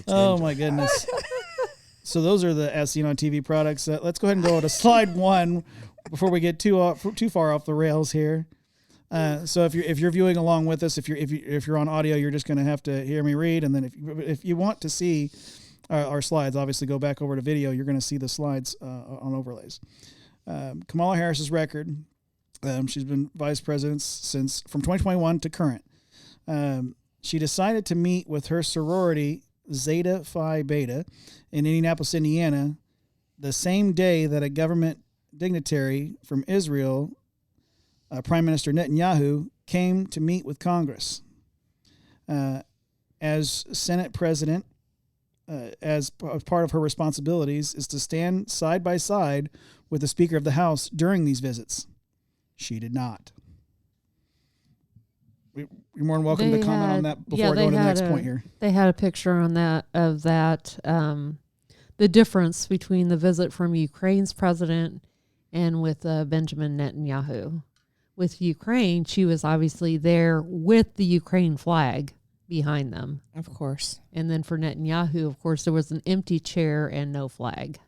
Oh my goodness. So those are the as seen on TV products. Let's go ahead and go to slide 1 before we get too far off the rails here. So if you're viewing along with us, if you're on audio, you're just going to have to hear me read, and then if you want to see our slides, obviously go back over to video. You're going to see the slides on overlays. Kamala Harris's record. She's been vice president from 2021 to current. She decided to meet with her sorority Zeta Phi Beta in Indianapolis, Indiana, the same day that a government dignitary from Israel, Prime Minister Netanyahu, came to meet with Congress. As Senate President, as part of her responsibilities, is to stand side by side with the Speaker of the House during these visits. She did not. You're more than welcome to comment on that before I go to the next point here. They had a picture on that the difference between the visit from Ukraine's president and with Benjamin Netanyahu. With Ukraine, she was obviously there with the Ukraine flag behind them. Of course. And then for Netanyahu, of course, there was an empty chair and no flag.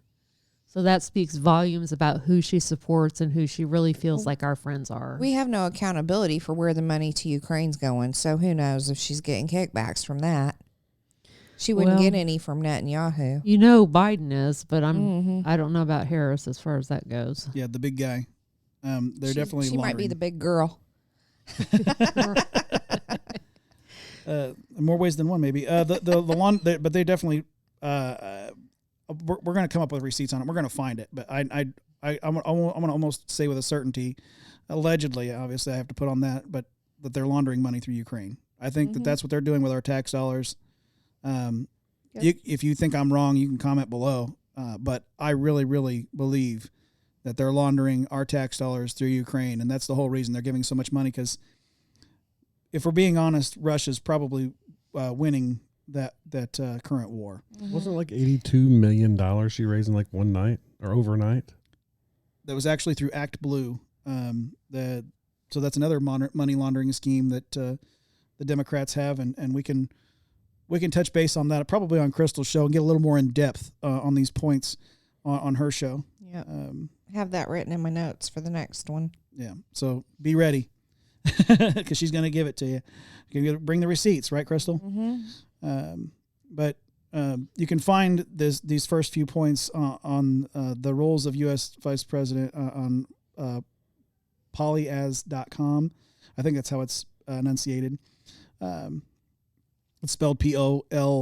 So that speaks volumes about who she supports and who she really feels like our friends are. We have no accountability for where the money to Ukraine's going, so who knows if she's getting kickbacks from that. She wouldn't get any from Netanyahu. You know Biden is, but I don't know about Harris as far as that goes. Yeah, the big guy. They're definitely She might be the big girl. More ways than one, maybe. But they definitely. We're going to come up with receipts on it. We're going to find it, but I'm going to almost say with a certainty, allegedly, obviously I have to put on that, but that they're laundering money through Ukraine. I think that that's what they're doing with our tax dollars. If you think I'm wrong, you can comment below. But I really, really believe that they're laundering our tax dollars through Ukraine, and that's the whole reason they're giving so much money. Because if we're being honest, Russia's probably winning that current war. Wasn't it like $82 million she raised in like one night or overnight? That was actually through Act Blue. So that's another money laundering scheme that the Democrats have, and we can touch base on that probably on Crystal's show and get a little more in depth on these points on her show. Yeah, have that written in my notes for the next one. Yeah, so be ready because she's going to give it to you. You can bring the receipts, right, Crystal? Mm-hmm. But you can find these first few points on the roles of U.S. Vice President on polyas.com. I think that's how it's enunciated. It's spelled POLYAS.com.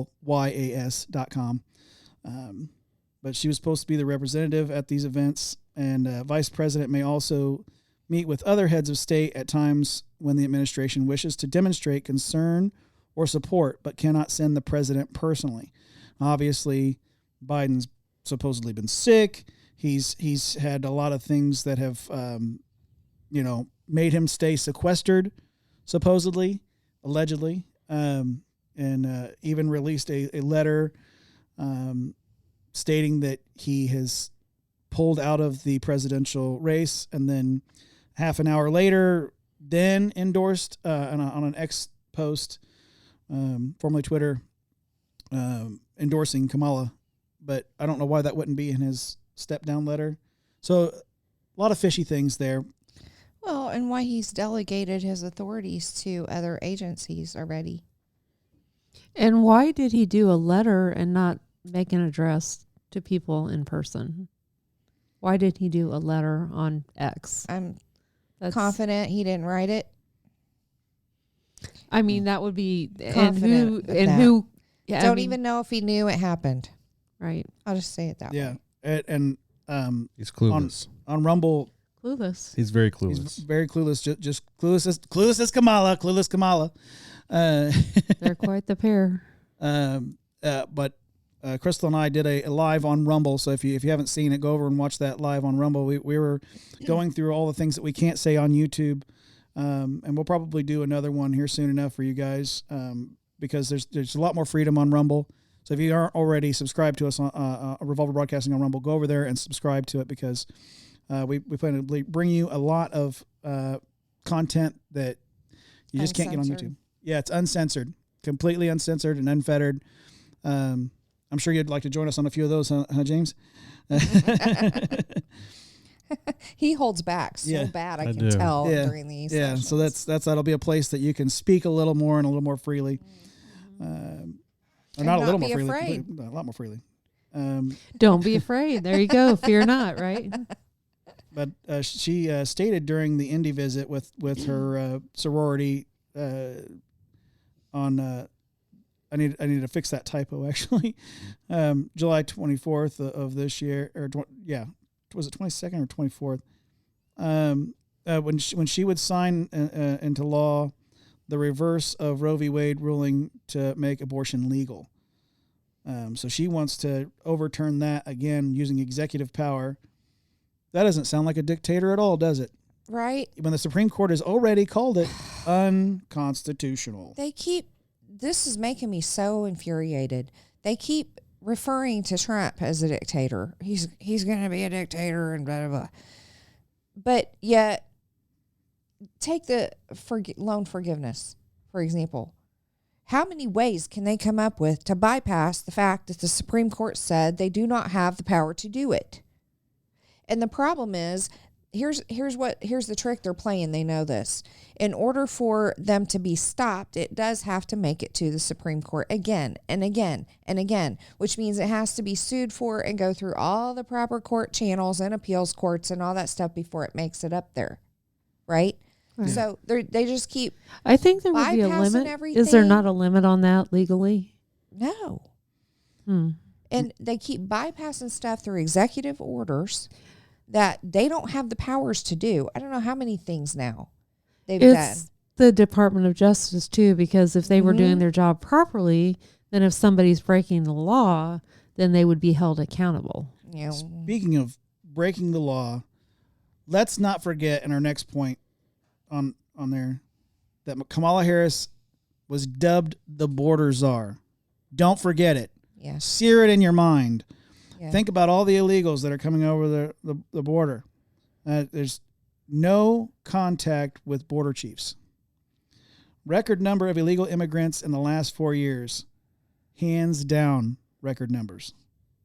But she was supposed to be the representative at these events, and Vice President may also meet with other heads of state at times when the administration wishes to demonstrate concern or support, but cannot send the president personally. Obviously, Biden's supposedly been sick. He's had a lot of things that have, made him stay sequestered, supposedly, allegedly, and even released a letter stating that he has pulled out of the presidential race, and then half an hour later, then endorsed on an X post, formerly Twitter, endorsing Kamala. But I don't know why that wouldn't be in his step-down letter. So a lot of fishy things there. Well, and why he's delegated his authorities to other agencies already. And why did he do a letter and not make an address to people in person? Why did he do a letter on X? I'm confident he didn't write it. I mean, that would be Confident who. Yeah, don't even know if he knew it happened. Right. I'll just say it that way. Yeah, and he's clueless on Rumble. Clueless. He's very clueless. He's very clueless. Just clueless as Kamala. Clueless Kamala. They're quite the pair. But Crystal and I did a live on Rumble. So if you haven't seen it, go over and watch that live on Rumble. We were going through all the things that we can't say on YouTube, and we'll probably do another one here soon enough for you guys, because there's a lot more freedom on Rumble. So if you aren't already subscribed to us on Revolver Broadcasting on Rumble, go over there and subscribe to it, because we plan to bring you a lot of content that you just can't get on YouTube. Yeah, it's uncensored, completely uncensored and unfettered. I'm sure you'd like to join us on a few of those, huh James? He holds back so bad, I can tell during these sessions. So that'll be a place that you can speak a little more and a little more freely. Or not a little more freely, a lot more freely. Don't be afraid. There you go. Fear not, right? But she stated during the Indy visit with her sorority on I need to fix that typo actually. July 24th of this year, or was it 22nd or 24th? when she would sign into law the reverse of Roe v. Wade ruling to make abortion legal. So she wants to overturn that again using executive power. That doesn't sound like a dictator at all, does it? Right? When the Supreme Court has already called it unconstitutional. This is making me so infuriated. They keep referring to Trump as a dictator. He's going to be a dictator and blah, blah, blah. But yet, take the loan forgiveness, for example. How many ways can they come up with to bypass the fact that the Supreme Court said they do not have the power to do it? And the problem is, here's the trick they're playing. They know this. In order for them to be stopped, it does have to make it to the Supreme Court again and again and again, which means it has to be sued for and go through all the proper court channels and appeals courts and all that stuff before it makes it up there, right? Right. So they just keep. I think there would be a bypassing limit. everything. Is there not a limit on that legally? No. Hmm. And they keep bypassing stuff through executive orders that they don't have the powers to do. I don't know how many things now they've done. It's the Department of Justice too, because if they were doing their job properly, then if somebody's breaking the law, then they would be held accountable. You know, Speaking of breaking the law, let's not forget in our next point on there that Kamala Harris was dubbed the border czar. Don't forget it. yes. Sear it in your mind. Yeah. Think about all the illegals that are coming over the border. There's no contact with border chiefs. Record number of illegal immigrants in the last 4 years. Hands down, record numbers.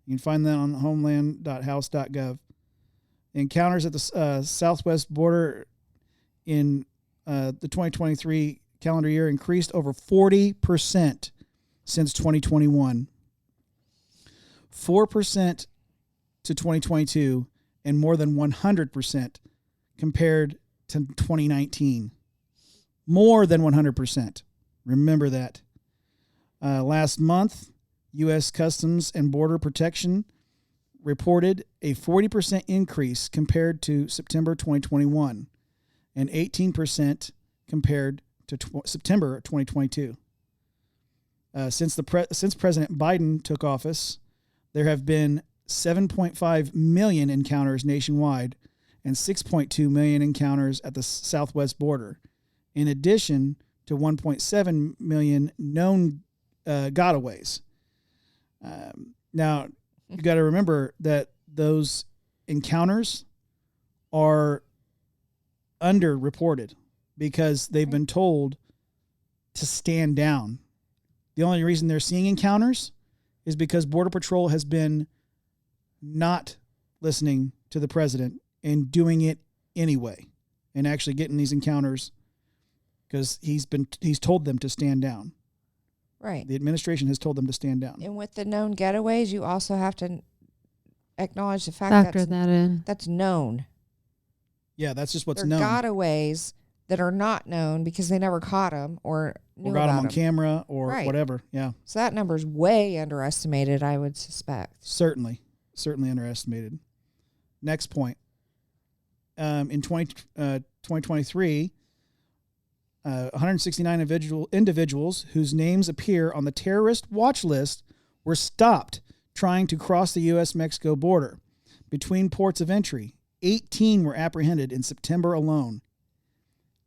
You can find that on homeland.house.gov. Encounters at the southwest border in the 2023 calendar year increased over 40% since 2021. 4% to 2022 and more than 100% compared to 2019. More than 100%. Remember that. Last month, U.S. Customs and Border Protection reported a 40% increase compared to September 2021 and 18% compared to September 2022. Since President Biden took office, there have been 7.5 million encounters nationwide and 6.2 million encounters at the southwest border, in addition to 1.7 million known gotaways. Now, you got to remember that those encounters are underreported because they've been told to stand down. The only reason they're seeing encounters is because Border Patrol has been not listening to the president and doing it anyway and actually getting these encounters because he's told them to stand down. Right. The administration has told them to stand down. And with the known getaways, you also have to acknowledge the fact Factor that in. that's known. Yeah, that's just what's They're known. gotaways that are not known because they never caught them or knew Or got about them on camera or Right. whatever. Yeah, So that number's way underestimated, I would suspect. certainly underestimated. Next point. In 2023, 169 individuals whose names appear on the terrorist watch list were stopped trying to cross the U.S.-Mexico border. Between ports of entry, 18 were apprehended in September alone.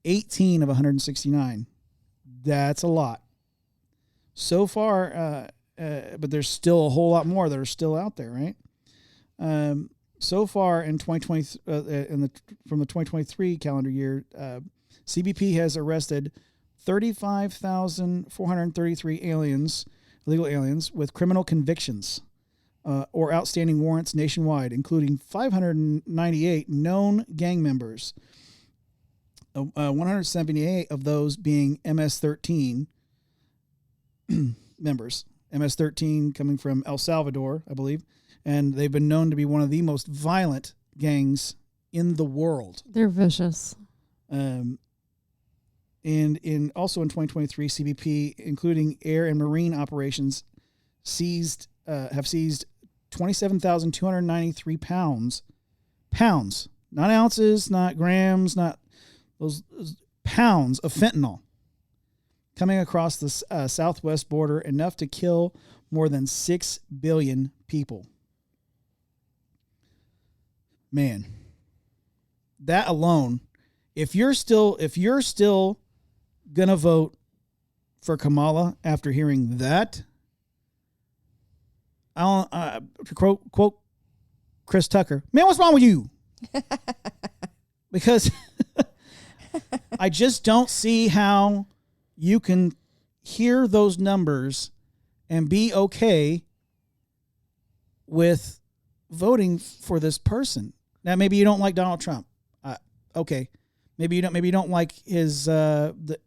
18 of 169. That's a lot. So far, but there's still a whole lot more that are still out there, right? So far in 2020, from the 2023 calendar year, CBP has arrested 35,433 illegal aliens with criminal convictions or outstanding warrants nationwide, including 598 known gang members. 178 of those being MS-13 members. MS-13 coming from El Salvador, I believe, and they've been known to be one of the most violent gangs in the world. They're vicious. And also in 2023, CBP, including air and marine operations, have seized 27,293 pounds, not ounces, not grams, not those pounds of fentanyl coming across the southwest border, enough to kill more than 6 billion people. Man, that alone, if you're still gonna vote for Kamala after hearing that, I'll quote Chris Tucker, man, what's wrong with you? Because I just don't see how you can hear those numbers and be okay with voting for this person. Now, maybe you don't like Donald Trump. Okay, maybe you don't like his the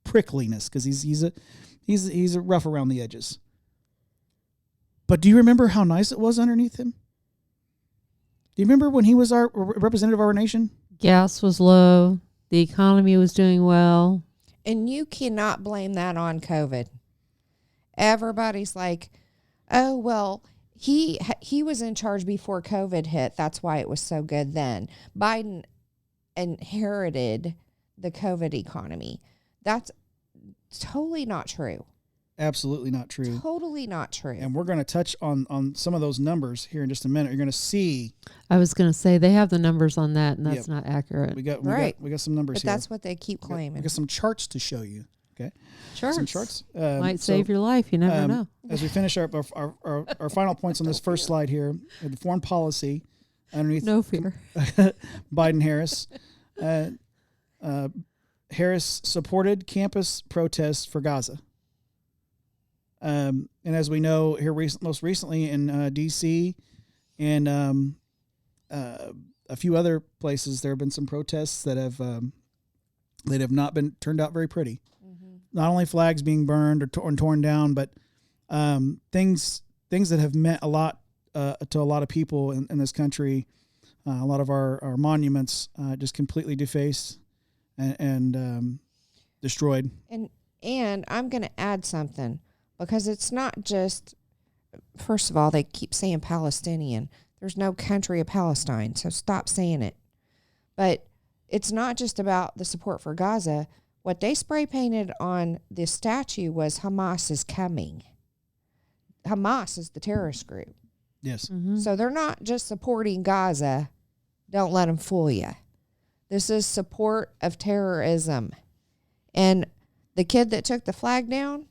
prickliness, because he's a rough around the edges. But do you remember how nice it was underneath him? Do you remember when he was our representative of our nation? Gas was low. The economy was doing well. And you cannot blame that on COVID. Everybody's like, oh, well, he was in charge before COVID hit. That's why it was so good then. Biden inherited the COVID economy. That's totally not true. Absolutely not true. Totally not true. And we're going to touch on some of those numbers here in just a minute. You're going to see. I was going to say they have the numbers on that, and that's not accurate. We got some numbers but here. That's what they keep claiming. We got some charts to show you. Okay. Charts. Some charts. Might save your life. You never know. As we finish our final points on this first slide here, the foreign policy underneath. No fear. Biden Harris. Harris supported campus protests for Gaza. And as we know here, most recently in D.C. and a few other places, there have been some protests that have not been turned out very pretty. Mm-hmm. Not only flags being burned or torn down, but things that have meant a lot to a lot of people in this country. A lot of our monuments just completely defaced and destroyed. And I'm going to add something. Because it's not just, first of all, they keep saying Palestinian. There's no country of Palestine, so stop saying it. But it's not just about the support for Gaza. What they spray painted on this statue was Hamas is coming. Hamas is the terrorist group. Yes. Mm-hmm. So they're not just supporting Gaza. Don't let them fool you. This is support of terrorism. And the kid that took the flag down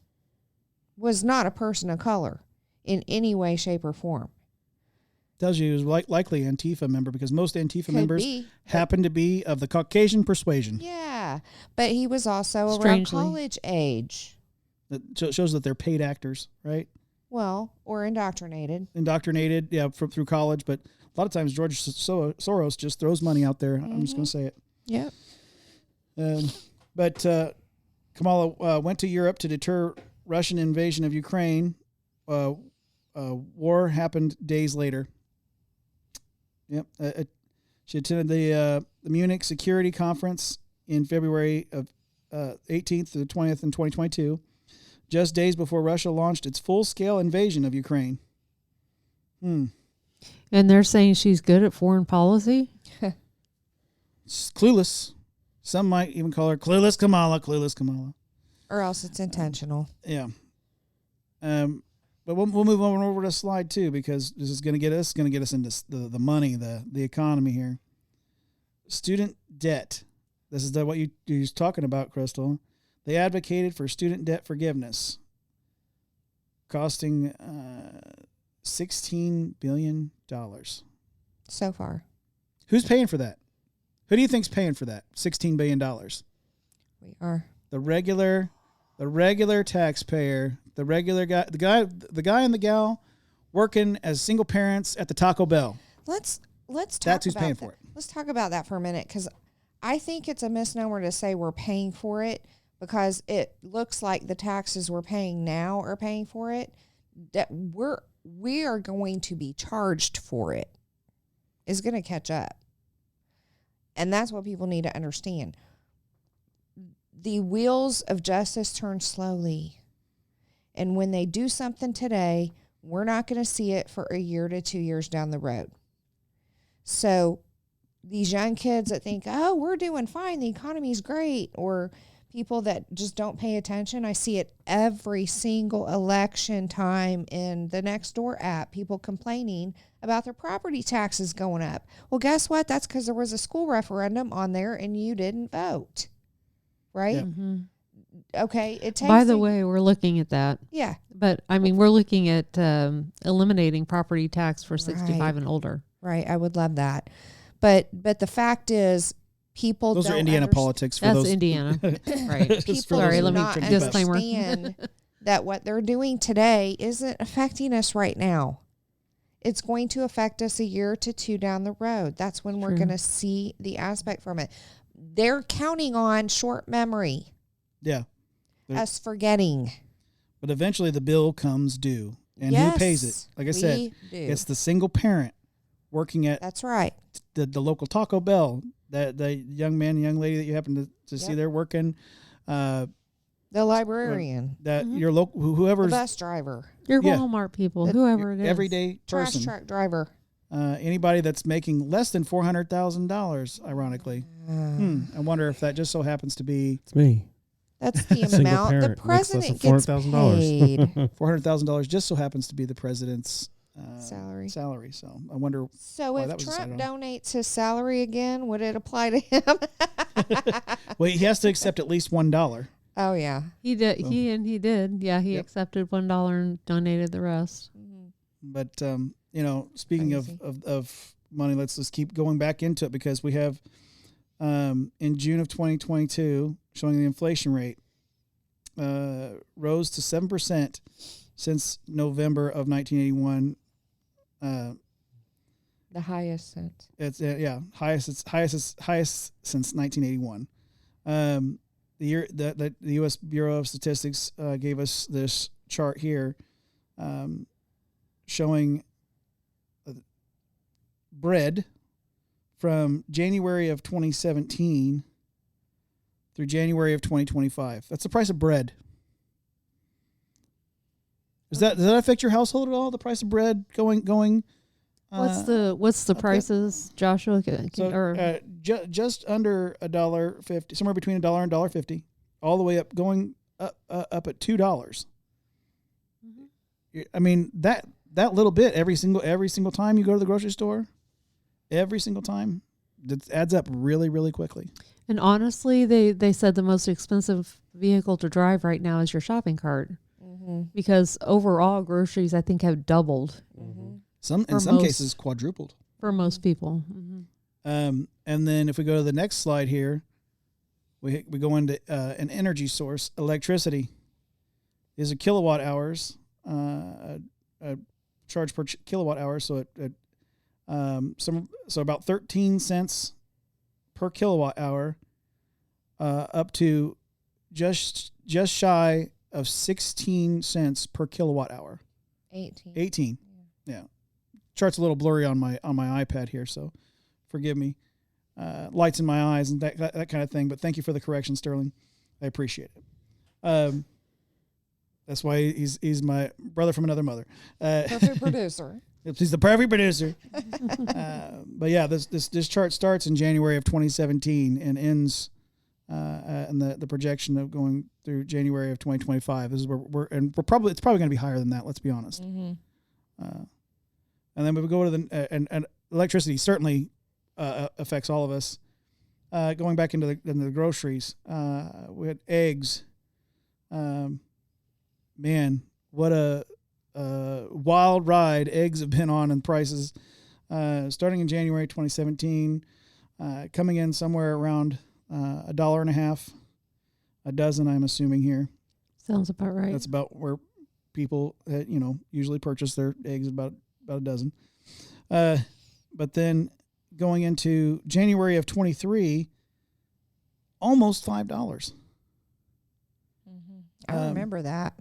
was not a person of color in any way, shape, or form. Tells you he was likely an Antifa member, because most Antifa members happen to be of the Caucasian persuasion. Yeah, but he was also Strangely. around college age. That shows that they're paid actors, right? Well, or indoctrinated. Indoctrinated, yeah, through college. But a lot of times George Soros just throws money out there. Mm-hmm. I'm just going to say it. Yep. But Kamala went to Europe to deter Russian invasion of Ukraine. War happened days later. Yep. She attended the Munich Security Conference in February of 18th to the 20th in 2022, just days before Russia launched its full-scale invasion of Ukraine. And they're saying she's good at foreign policy? It's clueless. Some might even call her Clueless Kamala, Clueless Kamala. Or else it's intentional. Yeah. But we'll move on over to slide 2, because this is going to get us into the money, the economy here. Student debt. This is what you was talking about, Crystal. They advocated for student debt forgiveness, costing $16 billion. So far. Who's paying for that? Who do you think's paying for that? $16 billion. We are. The regular taxpayer, the guy and the gal working as single parents at the Taco Bell. Let's talk That's who's about paying that. for it. Let's talk about that for a minute, because I think it's a misnomer to say we're paying for it, because it looks like the taxes we're paying now are paying for it. That we are going to be charged for it. Is going to catch up. And that's what people need to understand. The wheels of justice turn slowly. And when they do something today, we're not going to see it for a year to 2 years down the road. So these young kids that think, oh, we're doing fine, the economy's great, or people that just don't pay attention. I see it every single election time in the Nextdoor app, people complaining about their property taxes going up. Well, guess what? That's because there was a school referendum on there and you didn't vote, right? Yeah. Mm-hmm. Okay, it takes. By the way, we're looking at that. yeah, But I mean, we're looking at eliminating property tax for 65 Right. and older. right. I would love that, but the fact is, people Those don't are Indiana underst- politics for That's those. Indiana, right? Just for People those Sorry, do let me not check this. disclaimer. understand that what they're doing today isn't affecting us right now. It's going to affect us a year to two down the road. That's when we're True. going to see the aspect from it. They're counting on short memory, Yeah. They're- us forgetting. But eventually the bill comes due. And who pays it? Yes, Like I said, we do. it's the single parent working at That's right. the local Taco Bell, the young man, young lady that you happen to see Yep. there working, The librarian, that Mhm. your local, the whoever's bus driver, Your Yeah. Walmart people, The- whoever it is. everyday trash person, truck driver. anybody that's making less than $400,000, ironically. I wonder if that just so happens to be It's me. That's the Single amount the parent makes less than president gets $400,000. paid. $400,000. Just so happens to be the president's Salary. Salary. So I wonder. So Why if that was Trump decided donates his salary again, would it apply to him? Well, he has to accept at least $1. Oh yeah. He did. So- He did. Yeah, he Yep. accepted $1 and donated the rest. But speaking Crazy. of money, let's just keep going back into it because we have in June of 2022 showing the inflation rate rose to 7% since November of 1981. The highest since. It's highest since 1981. The U.S. Bureau of Statistics gave us this chart here, showing bread from January of 2017 through January of 2025. That's the price of bread. Does that affect your household at all? The price of bread going? What's the okay. prices, Joshua? So just under $1.50, somewhere between $1 and $1.50, all the way up, going up at $2. I mean that little bit every single time you go to the grocery store, every single time, it adds up really, really quickly. And honestly, they said the most expensive vehicle to drive right now is your shopping cart, because overall groceries I think have doubled In For some most- cases quadrupled. for most people. And then if we go to the next slide here, we go into an energy source. Electricity is a kilowatt hours, a charge per kilowatt hour. So so about 13 cents per kilowatt hour, up to just shy of 16 cents per kilowatt hour. 18. Yeah. Chart's a little blurry on my iPad here, so forgive me. Lights in my eyes and that kind of thing. But thank you for the correction, Sterling. I appreciate it. That's why he's my brother from another mother. Perfect producer. He's the perfect producer. But yeah, this chart starts in January of 2017 and ends and the projection of going through January of 2025. This is where it's probably going to be higher than that. Let's be honest. And then we would go to and electricity certainly affects all of us. Going back into the groceries, we had eggs. Man, what a wild ride eggs have been on in prices. Starting in January 2017, coming in somewhere around $1.50 a dozen. I'm assuming here. Sounds about right. That's about where people usually purchase their eggs, about a dozen. But then going into January of 23, almost $5. I remember that.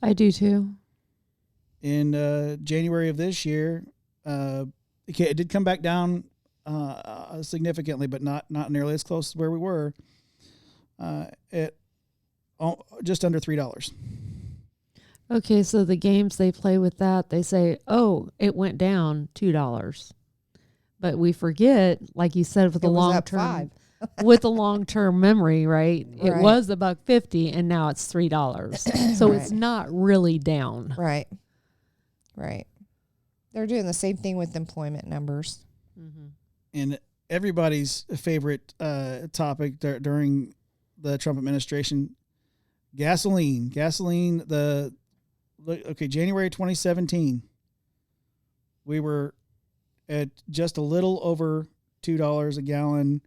I do too. In January of this year, it did come back down significantly, but not nearly as close to where we were. At just under $3. Okay, so the games they play with that, they say, oh, it went down $2. But we forget, like you said, with the It was long up term, 5. with the long term memory, right? It Right. was $1.50 and now it's $3. So it's Right. not really down. Right. Right. They're doing the same thing with employment numbers. Mm-hmm. And everybody's favorite topic during the Trump administration, gasoline. January 2017, we were at just a little over $2 a gallon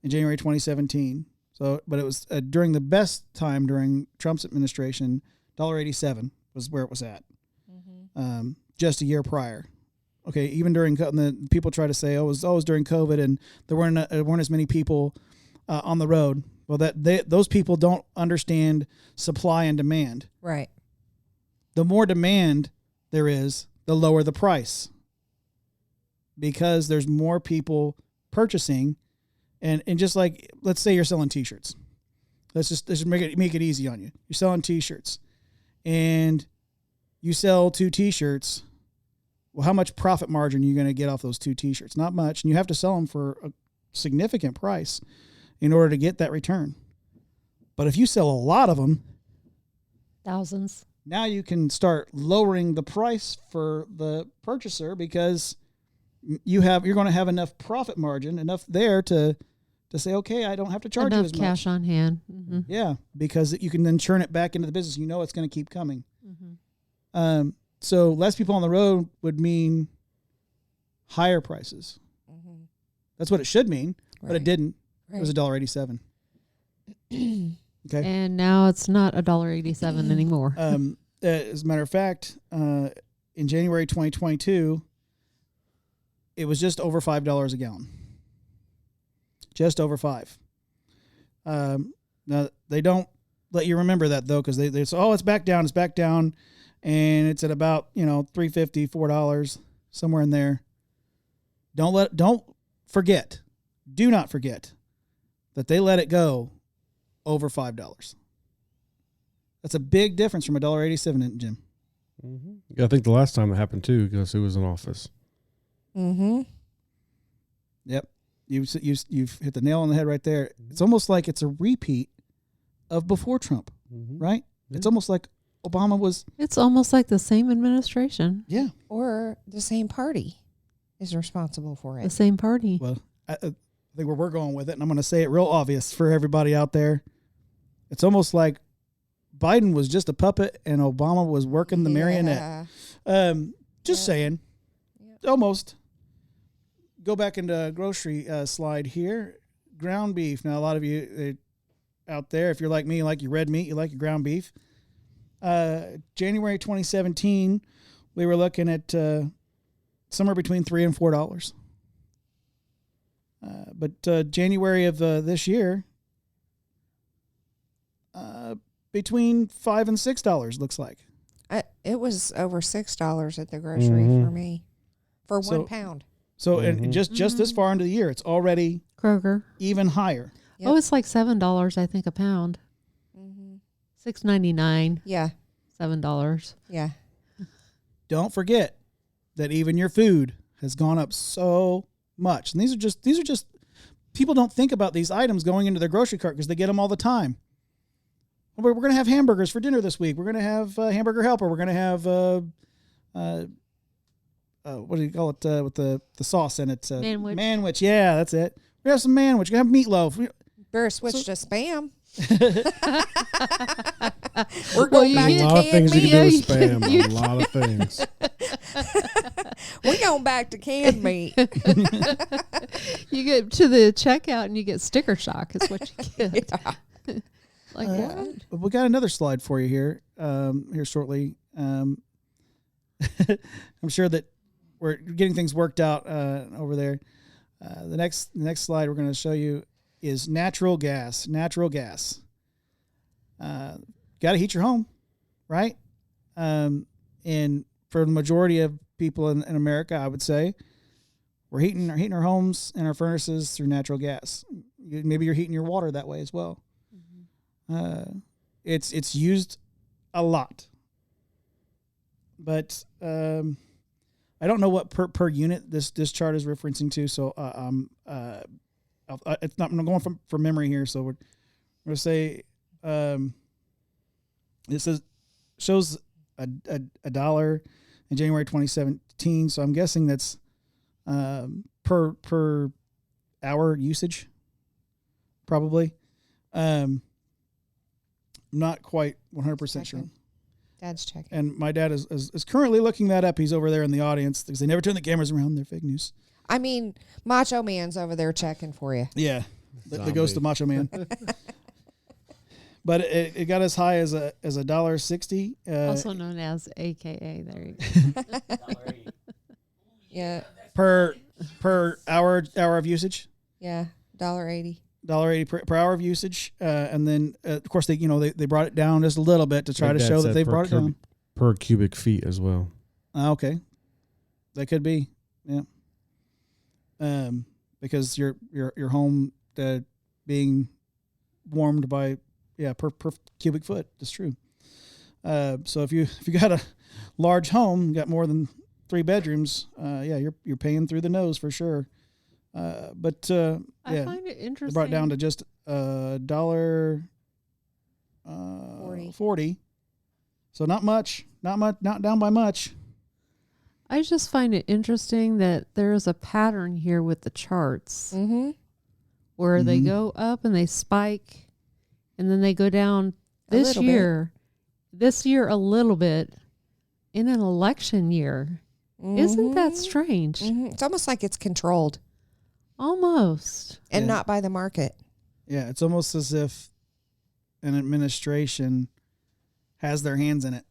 in January 2017. So, but it was during the best time during Trump's administration, $1.87 was where it was at. Mm-hmm. Just a year prior. Okay, even during the people try to say, "Oh, it was always during COVID, and there weren't as many people on the road." Well, those people don't understand supply and demand. Right. The more demand there is, the lower the price, because there's more people purchasing, and just like, let's say you're selling T-shirts. Let's just make it easy on you. You're selling T-shirts, and you sell 2 T-shirts. Well, how much profit margin are you going to get off those 2 T-shirts? Not much, and you have to sell them for a significant price in order to get that return. But if you sell a lot of them, Thousands. now you can start lowering the price for the purchaser, because you're going to have enough profit margin, enough there to say, okay, I don't have to charge you Enough as much. cash on hand. Mm-hmm. Yeah, because you can then churn it back into the business. You know it's going to keep coming. Mm-hmm. So less people on the road would mean higher prices. Mm-hmm. That's what it should mean, but it didn't. Right. It was $1.87. Okay. And now it's not $1.87 anymore. As a matter of fact, in January 2022, it was just over $5 a gallon. Just over $5. Now they don't let you remember that though, because they say, "Oh, it's back down. It's back down." And it's at about, $3.50, $4, somewhere in there. Don't forget, do not forget that they let it go over $5. That's a big difference from $1.87, Jim. Mm-hmm. Yeah, I think the last time it happened too, because who was in office? Mm-hmm. Yep, you've hit the nail on the head right there. It's almost like it's a repeat of before Trump, right? Yeah. It's almost like Obama was. It's almost like the same administration. Yeah. Or the same party is responsible for The it. same party. Well, I think where we're going with it, and I'm going to say it real obvious for everybody out there, it's almost like Biden was just a puppet and Obama was working the marionette. Just saying. Yep. Almost. Go back into grocery slide here. Ground beef. Now, a lot of you out there, if you're like me, you like your red meat, you like your ground beef. January 2017, we were looking at somewhere between $3 and $4. But January of this year, between $5 and $6 looks like. It was over $6 at the grocery for me for So- 1 pound. So and just this far into the year, it's already Kroger. even higher. Yep. Oh, it's like $7, I think, a pound. Mm-hmm. $6.99, Yeah. $7. Yeah. Don't forget that even your food has gone up so much. And these are just people don't think about these items going into their grocery cart because they get them all the time. We're going to have hamburgers for dinner this week. We're going to have hamburger helper. We're going to have what do you call it with the sauce in it? Manwich. Manwich. Yeah, that's it. We have some manwich. We're going to have meatloaf. Better switch to Spam. We're Well, going you back get- to A lot of canned things you meat. can do with spam. A lot of things. We're going back to canned meat. You get to the checkout and you get sticker shock is what you get. Yeah. Like what? We got another slide for you here shortly. I'm sure that we're getting things worked out over there. The next slide we're going to show you is natural gas. Natural gas. Got to heat your home, right? And for the majority of people in America, I would say we're heating our homes and our furnaces through natural gas. Maybe you're heating your water that way as well. It's used a lot, but I don't know what per unit this chart is referencing to. So it's not. I'm going from memory here. So we're going to say it shows a dollar in January 2017. So I'm guessing that's per hour usage, probably. Not quite 100% sure. Dad's checking. And my dad is currently looking that up. He's over there in the audience because they never turn the cameras around. They're fake news. I mean, Macho Man's over there checking for you. Yeah, the ghost of Macho Man. But it got as high as $1.60. Also known as AKA. There you go. Yeah. Per hour of usage. Yeah. $1.80. $1.80 per hour of usage, and then of course they brought it down just a little bit to try to show that they brought it down per cubic feet as well. Okay, that could be, yeah. Because your home being warmed by per cubic foot. That's true. So if you got a large home, got more than 3 bedrooms, you're paying through the nose for sure. I find it interesting. They brought it down to just $1.40. So not much, not down by much. I just find it interesting that there is a pattern here with the charts where they go up and they spike, and then they go down. This year a little bit in an election year. Isn't that strange? It's almost like it's controlled. Almost. And not by the market. Yeah, it's almost as if an administration has their hands in it.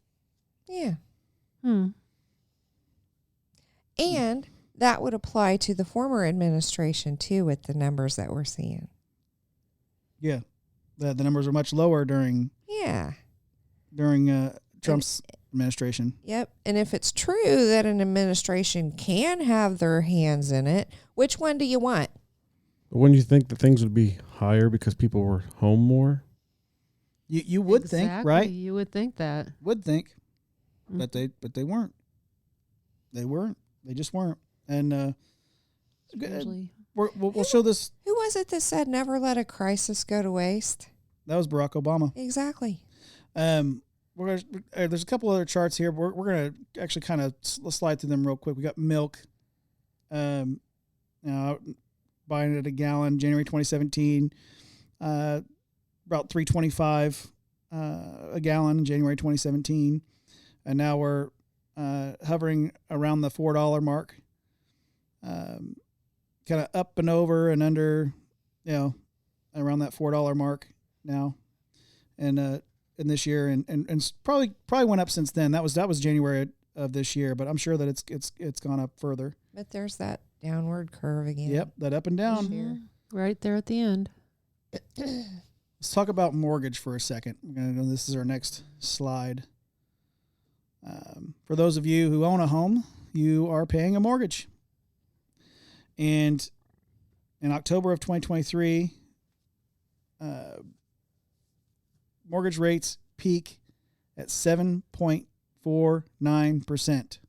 Yeah. And that would apply to the former administration, too, with the numbers that we're seeing. Yeah. The numbers were much lower during Trump's administration. Yep. And if it's true that an administration can have their hands in it, which one do you want? Wouldn't you think that things would be higher because people were home more? You would think, right? You would think that. Would think. But they weren't. They weren't. They just weren't. And we'll show this. Who was it that said never let a crisis go to waste? That was Barack Obama. Exactly. There's a couple other charts here. We're going to actually kind of slide through them real quick. We got milk. Buying it at a gallon, January 2017, about $3.25 a gallon in January 2017, and now we're hovering around the $4 mark. Kind of up and over and under, around that $4 mark now, and in this year, and probably went up since then. That was January of this year, but I'm sure that it's gone up further. But there's that downward curve again. Yep, that up and down. Right there at the end. Let's talk about mortgage for a second. This is our next slide. For those of you who own a home, you are paying a mortgage. And in October of 2023, mortgage rates peak at 7.49%.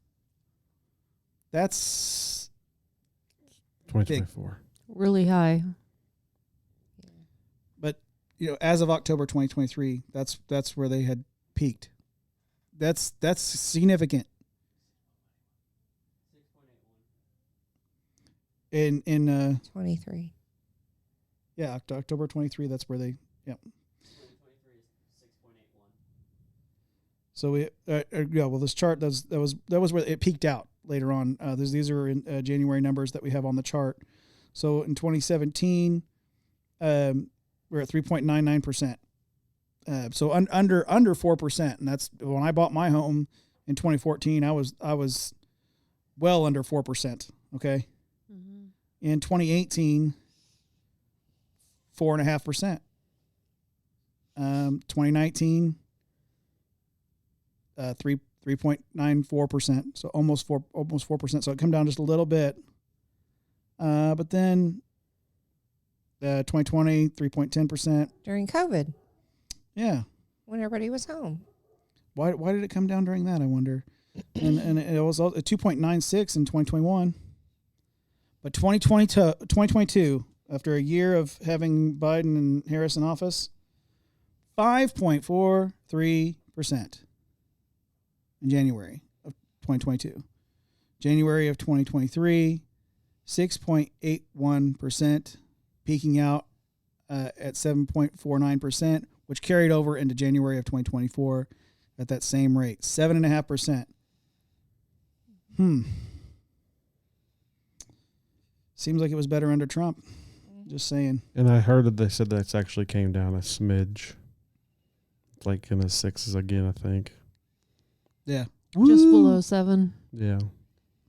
That's 2024. Really high. But as of October 2023, that's where they had peaked. That's significant. In 23. Yeah, October 23. That's where they. Yep. 2023 is 6.81. So we well, this chart that was where it peaked out later on. These are in January numbers that we have on the chart. So in 2017, we're at 3.99%. So under 4%, and that's when I bought my home in 2014. I was well under 4%. Okay. Mm-hmm. In 2018, 4.5%. 2019, 3.94%. So almost 4%. So it come down just a little bit. But then 2020, 3.10%. During COVID. Yeah. When everybody was home. Why did it come down during that, I wonder? and it was a 2.96 in 2021. But 2022, after a year of having Biden and Harris in office, 5.43% in January of 2022. January of 2023, 6.81%, peaking out at 7.49%, which carried over into January of 2024 at that same rate, 7.5%. Seems like it was better under Trump. Just saying. And I heard that they said that's actually came down a smidge. Like in the 6s again, I think. Yeah. Just below 7. Yeah.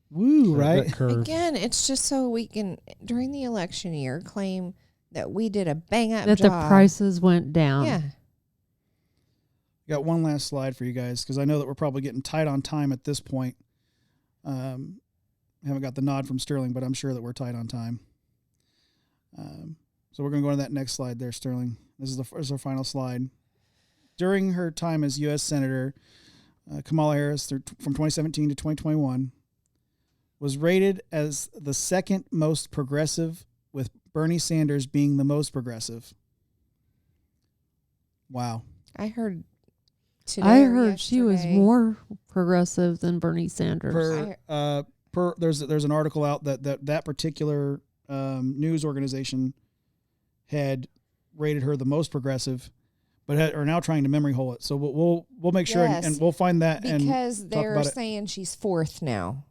Woo, right? That curve. Again, it's just so we can, during the election year, claim that we did a bang-up That job. the prices went down. Yeah. Got one last slide for you guys because I know that we're probably getting tight on time at this point. Haven't got the nod from Sterling, but I'm sure that we're tight on time. So we're going to go to that next slide there, Sterling. This is our final slide. During her time as U.S. Senator, Kamala Harris, from 2017 to 2021, was rated as the second most progressive, with Bernie Sanders being the most progressive. Wow. I heard today. I or heard she was yesterday- more progressive than Bernie Sanders. There's an article out that particular news organization had rated her the most progressive, but are now trying to memory hole it. So we'll make sure Yes, and we'll find that because and talk they're about it. saying she's fourth now.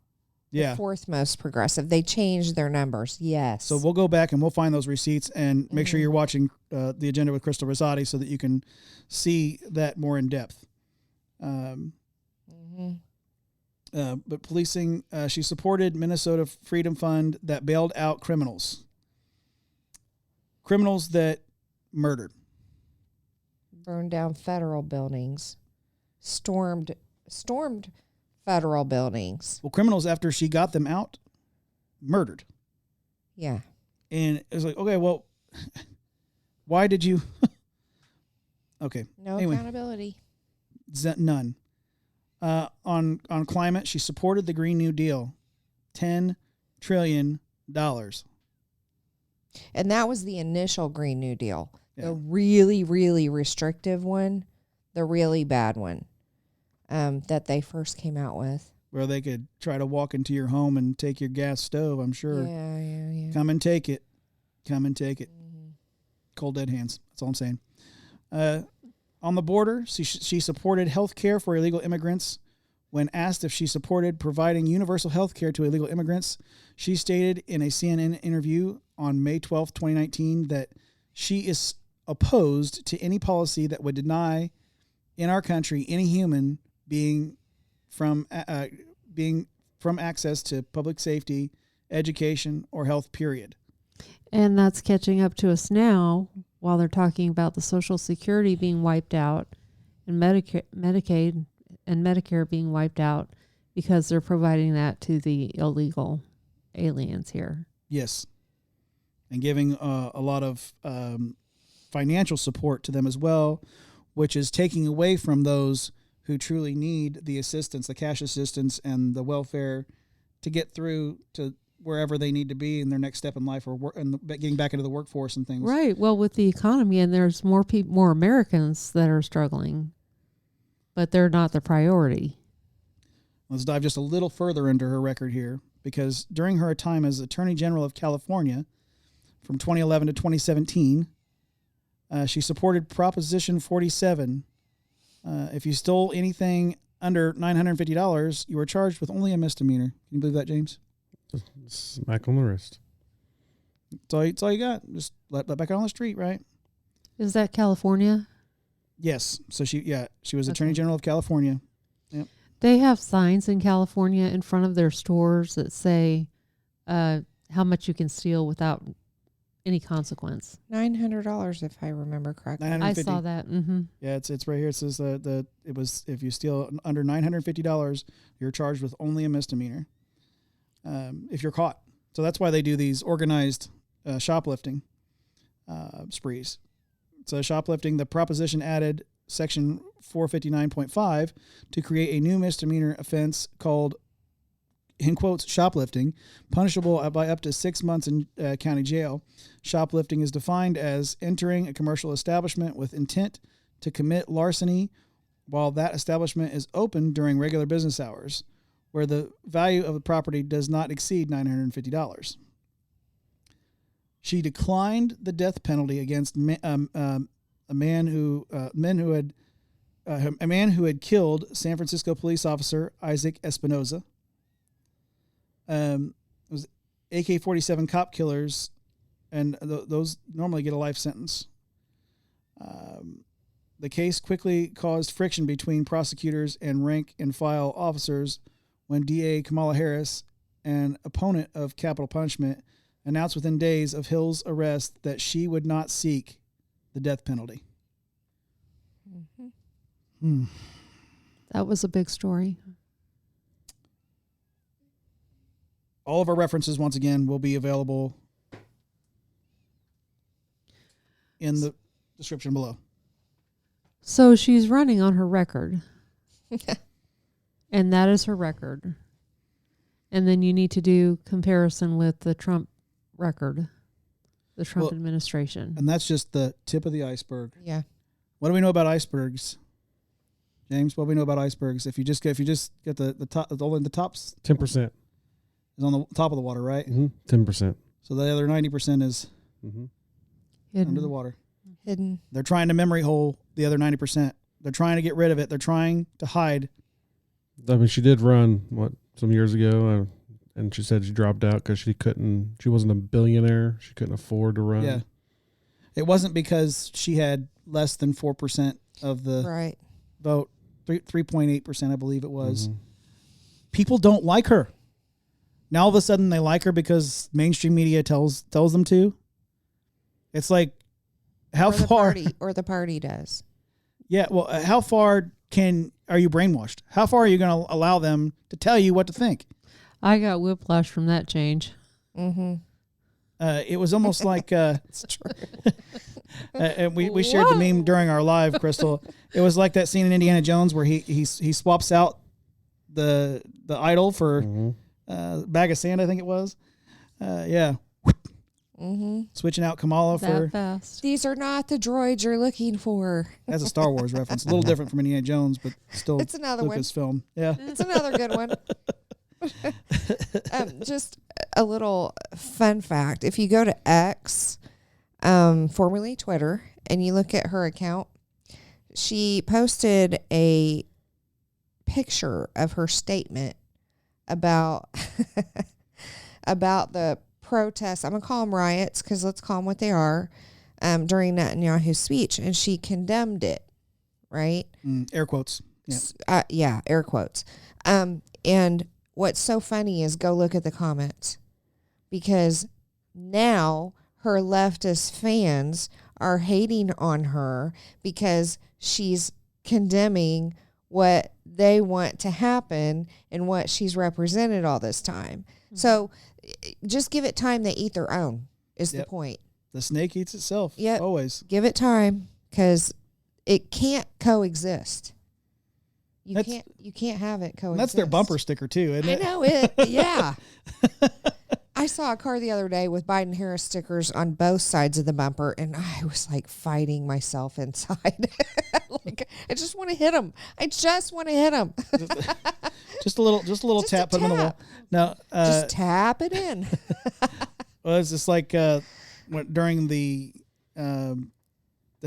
Yeah. The fourth most progressive. They changed their numbers. Yes. So we'll go back and we'll find those receipts and make sure you're watching the agenda with Crystal Rosati so that you can see that more in depth. But policing, she supported Minnesota Freedom Fund that bailed out criminals that murdered. Burned down federal buildings. Stormed federal buildings. Well, criminals, after she got them out, murdered. Yeah. And it was like, okay, well, why did you? Okay. No Anyway. accountability. None. On climate, she supported the Green New Deal, $10 trillion. And that was the initial Green New Deal. Yeah. The really, really restrictive one, the really bad one that they first came out with. Where they could try to walk into your home and take your gas stove, I'm sure. Yeah. Come and take it. Cold dead hands. That's all I'm saying. On the border, she supported health care for illegal immigrants. When asked if she supported providing universal health care to illegal immigrants, she stated in a CNN interview on May 12, 2019, that she is opposed to any policy that would deny in our country any human being from access to public safety, education, or health, period. And that's catching up to us now while they're talking about the Social Security being wiped out and Medicaid and Medicare being wiped out because they're providing that to the illegal aliens here. Yes. And giving a lot of financial support to them as well, which is taking away from those who truly need the assistance, the cash assistance and the welfare to get through to wherever they need to be in their next step in life or and getting back into the workforce and things. Right. Well, with the economy, and there's more Americans that are struggling, but they're not the priority. Let's dive just a little further into her record here, because during her time as Attorney General of California from 2011 to 2017, she supported Proposition 47. If you stole anything under $950, you were charged with only a misdemeanor. Can you believe that, James? Smack on the wrist. That's all you got. Just let back out on the street, right? Is that California? Yes. So she was Attorney General of California. Yep. They have signs in California in front of their stores that say how much you can steal without any consequence. $900, if I remember correctly. I saw that. Mm-hmm. Yeah, it's right here. It says it was if you steal under $950, you're charged with only a misdemeanor. If you're caught. So that's why they do these organized shoplifting sprees. So shoplifting, the proposition added Section 459.5 to create a new misdemeanor offense called, in quotes, shoplifting, punishable by up to 6 months in county jail. Shoplifting is defined as entering a commercial establishment with intent to commit larceny while that establishment is open during regular business hours, where the value of the property does not exceed $950. She declined the death penalty against a man who had killed San Francisco police officer Isaac Espinoza. It was AK-47 cop killers, and those normally get a life sentence. The case quickly caused friction between prosecutors and rank-and-file officers when DA Kamala Harris, an opponent of capital punishment, announced within days of Hill's arrest that she would not seek the death penalty. Mm-hmm. That was a big story. All of our references, once again, will be available in the description below. So she's running on her record. And that is her record. And then you need to do comparison with the Trump record, the Trump administration. And that's just the tip of the iceberg. Yeah. What do we know about icebergs? James, what do we know about icebergs? If you just get the top, only the tops 10%. is on the top of the water, right? 10%. So the other 90% is Hidden. under the water. Hidden. They're trying to memory hole the other 90%. They're trying to get rid of it. They're trying to hide. I mean, she did run some years ago, and she said she dropped out because she wasn't a billionaire. She couldn't afford to run. Yeah. It wasn't because she had less than 4% of the Right. vote. 3.8%, I believe it was. Mm-hmm. People don't like her. Now all of a sudden they like her because mainstream media tells them to. It's like, how far? The party does. Yeah, well, how far are you brainwashed? How far are you going to allow them to tell you what to think? I got whiplash from that change. Mm-hmm. It was almost like It's true. and we shared the meme during our live, Crystal. It was like that scene in Indiana Jones where he swaps out the idol for bag of sand, I think it was. Yeah. Mm-hmm. Switching out Kamala for That fast. These are not the droids you're looking for. that's a Star Wars reference. A little different from Indiana Jones, but still It's another one. Lucasfilm. Yeah. It's another good one. Just a little fun fact. If you go to X, formerly Twitter, and you look at her account, she posted a picture of her statement about the protests. I'm going to call them riots because let's call them what they are, during Netanyahu's speech. And she condemned it, right? Air quotes. Yeah. Yeah, air quotes. And what's so funny is go look at the comments, because now her leftist fans are hating on her because she's condemning what they want to happen and what she's represented all this time. Mm-hmm. So just give it time. They eat their own is the point. The snake eats itself. Yep. Always. Give it time, because it can't coexist. You can't have it coexist. That's their bumper sticker too, isn't it? I know it. Yeah. I saw a car the other day with Biden-Harris stickers on both sides of the bumper, and I was like fighting myself inside. Like, I just want to hit him. Just a little tap. Put them on the wall. No, just tap it in. Well, it's just like during the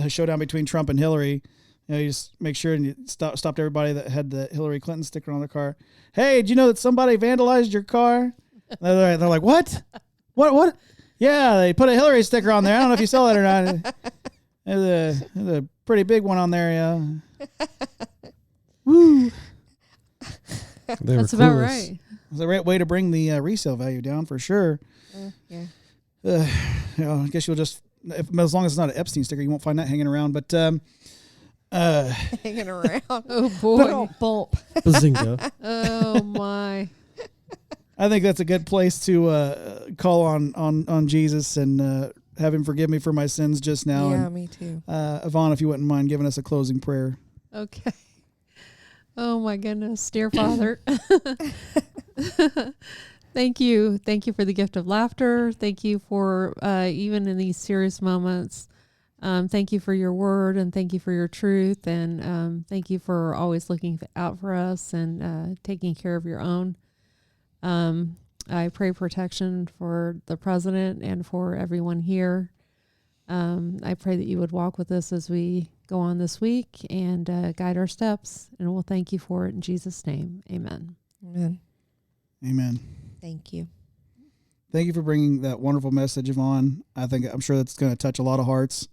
showdown between Trump and Hillary. You know, you just make sure and you stopped everybody that had the Hillary Clinton sticker on their car. Hey, did you know that somebody vandalized your car? They're like, what? What? Yeah, they put a Hillary sticker on there. I don't know if you saw that or not. There's a pretty big one on there, yeah. Woo. That's about right. It's a right way to bring the resale value down for sure. Yeah. I guess you'll just, as long as it's not an Epstein sticker, you won't find that hanging around. But hanging around. Oh boy. Bump. Bazinga. Oh my. I think that's a good place to call on Jesus and have him forgive me for my sins just now. Yeah, and, me too. Yvonne, if you wouldn't mind giving us a closing prayer. Okay. Oh my goodness, dear Father. Thank you. Thank you for the gift of laughter. Thank you for even in these serious moments. Thank you for your word, and thank you for your truth, and thank you for always looking out for us and taking care of your own. I pray protection for the president and for everyone here. I pray that you would walk with us as we go on this week and guide our steps, and we'll thank you for it in Jesus' name. Amen. Amen. Amen. Thank you. Thank you for bringing that wonderful message, Yvonne. I'm sure that's going to touch a lot of hearts.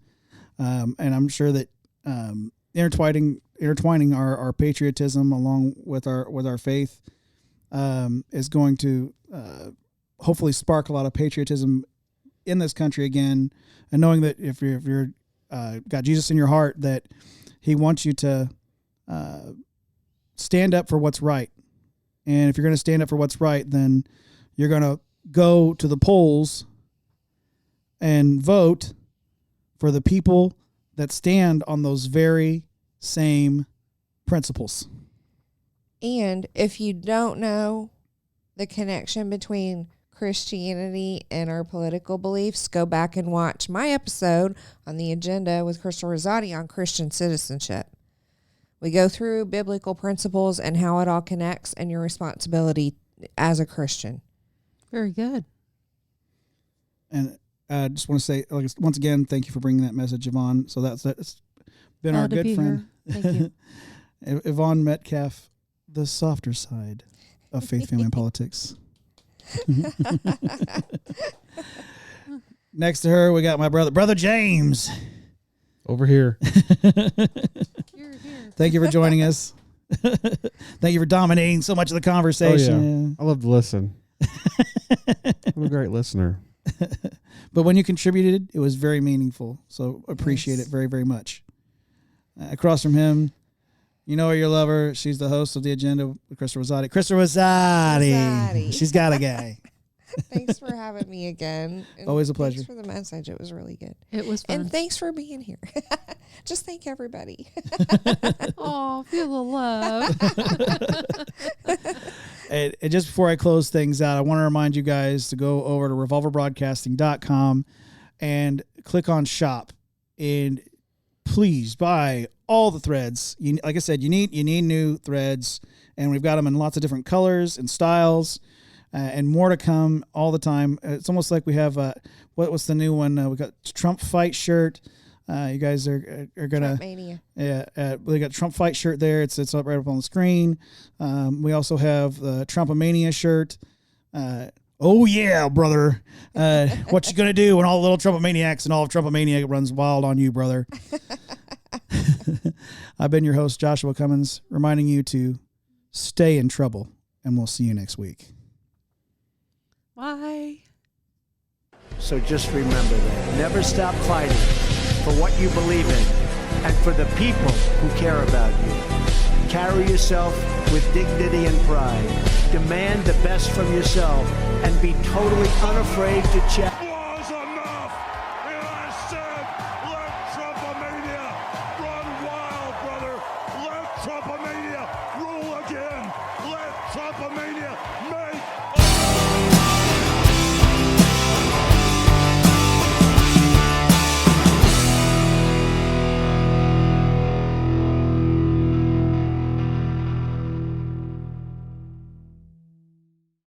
And I'm sure that intertwining our patriotism along with our faith is going to hopefully spark a lot of patriotism in this country again. And knowing that if you're got Jesus in your heart, that He wants you to stand up for what's right. And if you're going to stand up for what's right, then you're going to go to the polls and vote for the people that stand on those very same principles. And if you don't know the connection between Christianity and our political beliefs, go back and watch my episode on the agenda with Crystal Rosati on Christian citizenship. We go through biblical principles and how it all connects and your responsibility as a Christian. Very good. And I just want to say, once again, thank you for bringing that message, Yvonne. So that's been our good friend. Here. Thank you. Yvonne Metcalf, the softer side of faith, family, and politics. Next to her, we got my brother James. Over here. You're here. Thank you for joining us. Thank you for dominating so much of the conversation. I love to listen. I'm a great listener. But when you contributed, it was very meaningful. So appreciate it very, very much. Across from him, you know her, you love her. She's the host of The Agenda with Crystal Rosati. Crystal Rosati. She's got a guy. Thanks for having me again. And Always a pleasure. Thanks for the message. It was really good. It was fun. And thanks for being here. Just thank everybody. Oh, feel the love. And just before I close things out, I want to remind you guys to go over to revolverbroadcasting.com and click on shop. And please buy all the threads. Like I said, you need new threads, and we've got them in lots of different colors and styles. And more to come all the time. It's almost like we have what's the new one? We got Trump Fight shirt. You guys are gonna Trumpmania. we got Trump Fight shirt there. It's up right up on the screen. We also have the Trumpomania shirt. Oh yeah, brother. What you gonna do when all the little Trumpomaniacs and all of Trumpomania runs wild on you, brother? I've been your host, Joshua Cummins, reminding you to stay in trouble, and we'll see you next week. Bye. So just remember that. Never stop fighting for what you believe in and for the people who care about you. Carry yourself with dignity and pride. Demand the best from yourself and be totally unafraid to challenge. Was enough! And I said, let Trumpomania run wild, brother! Let Trumpomania rule again! Let Trumpomania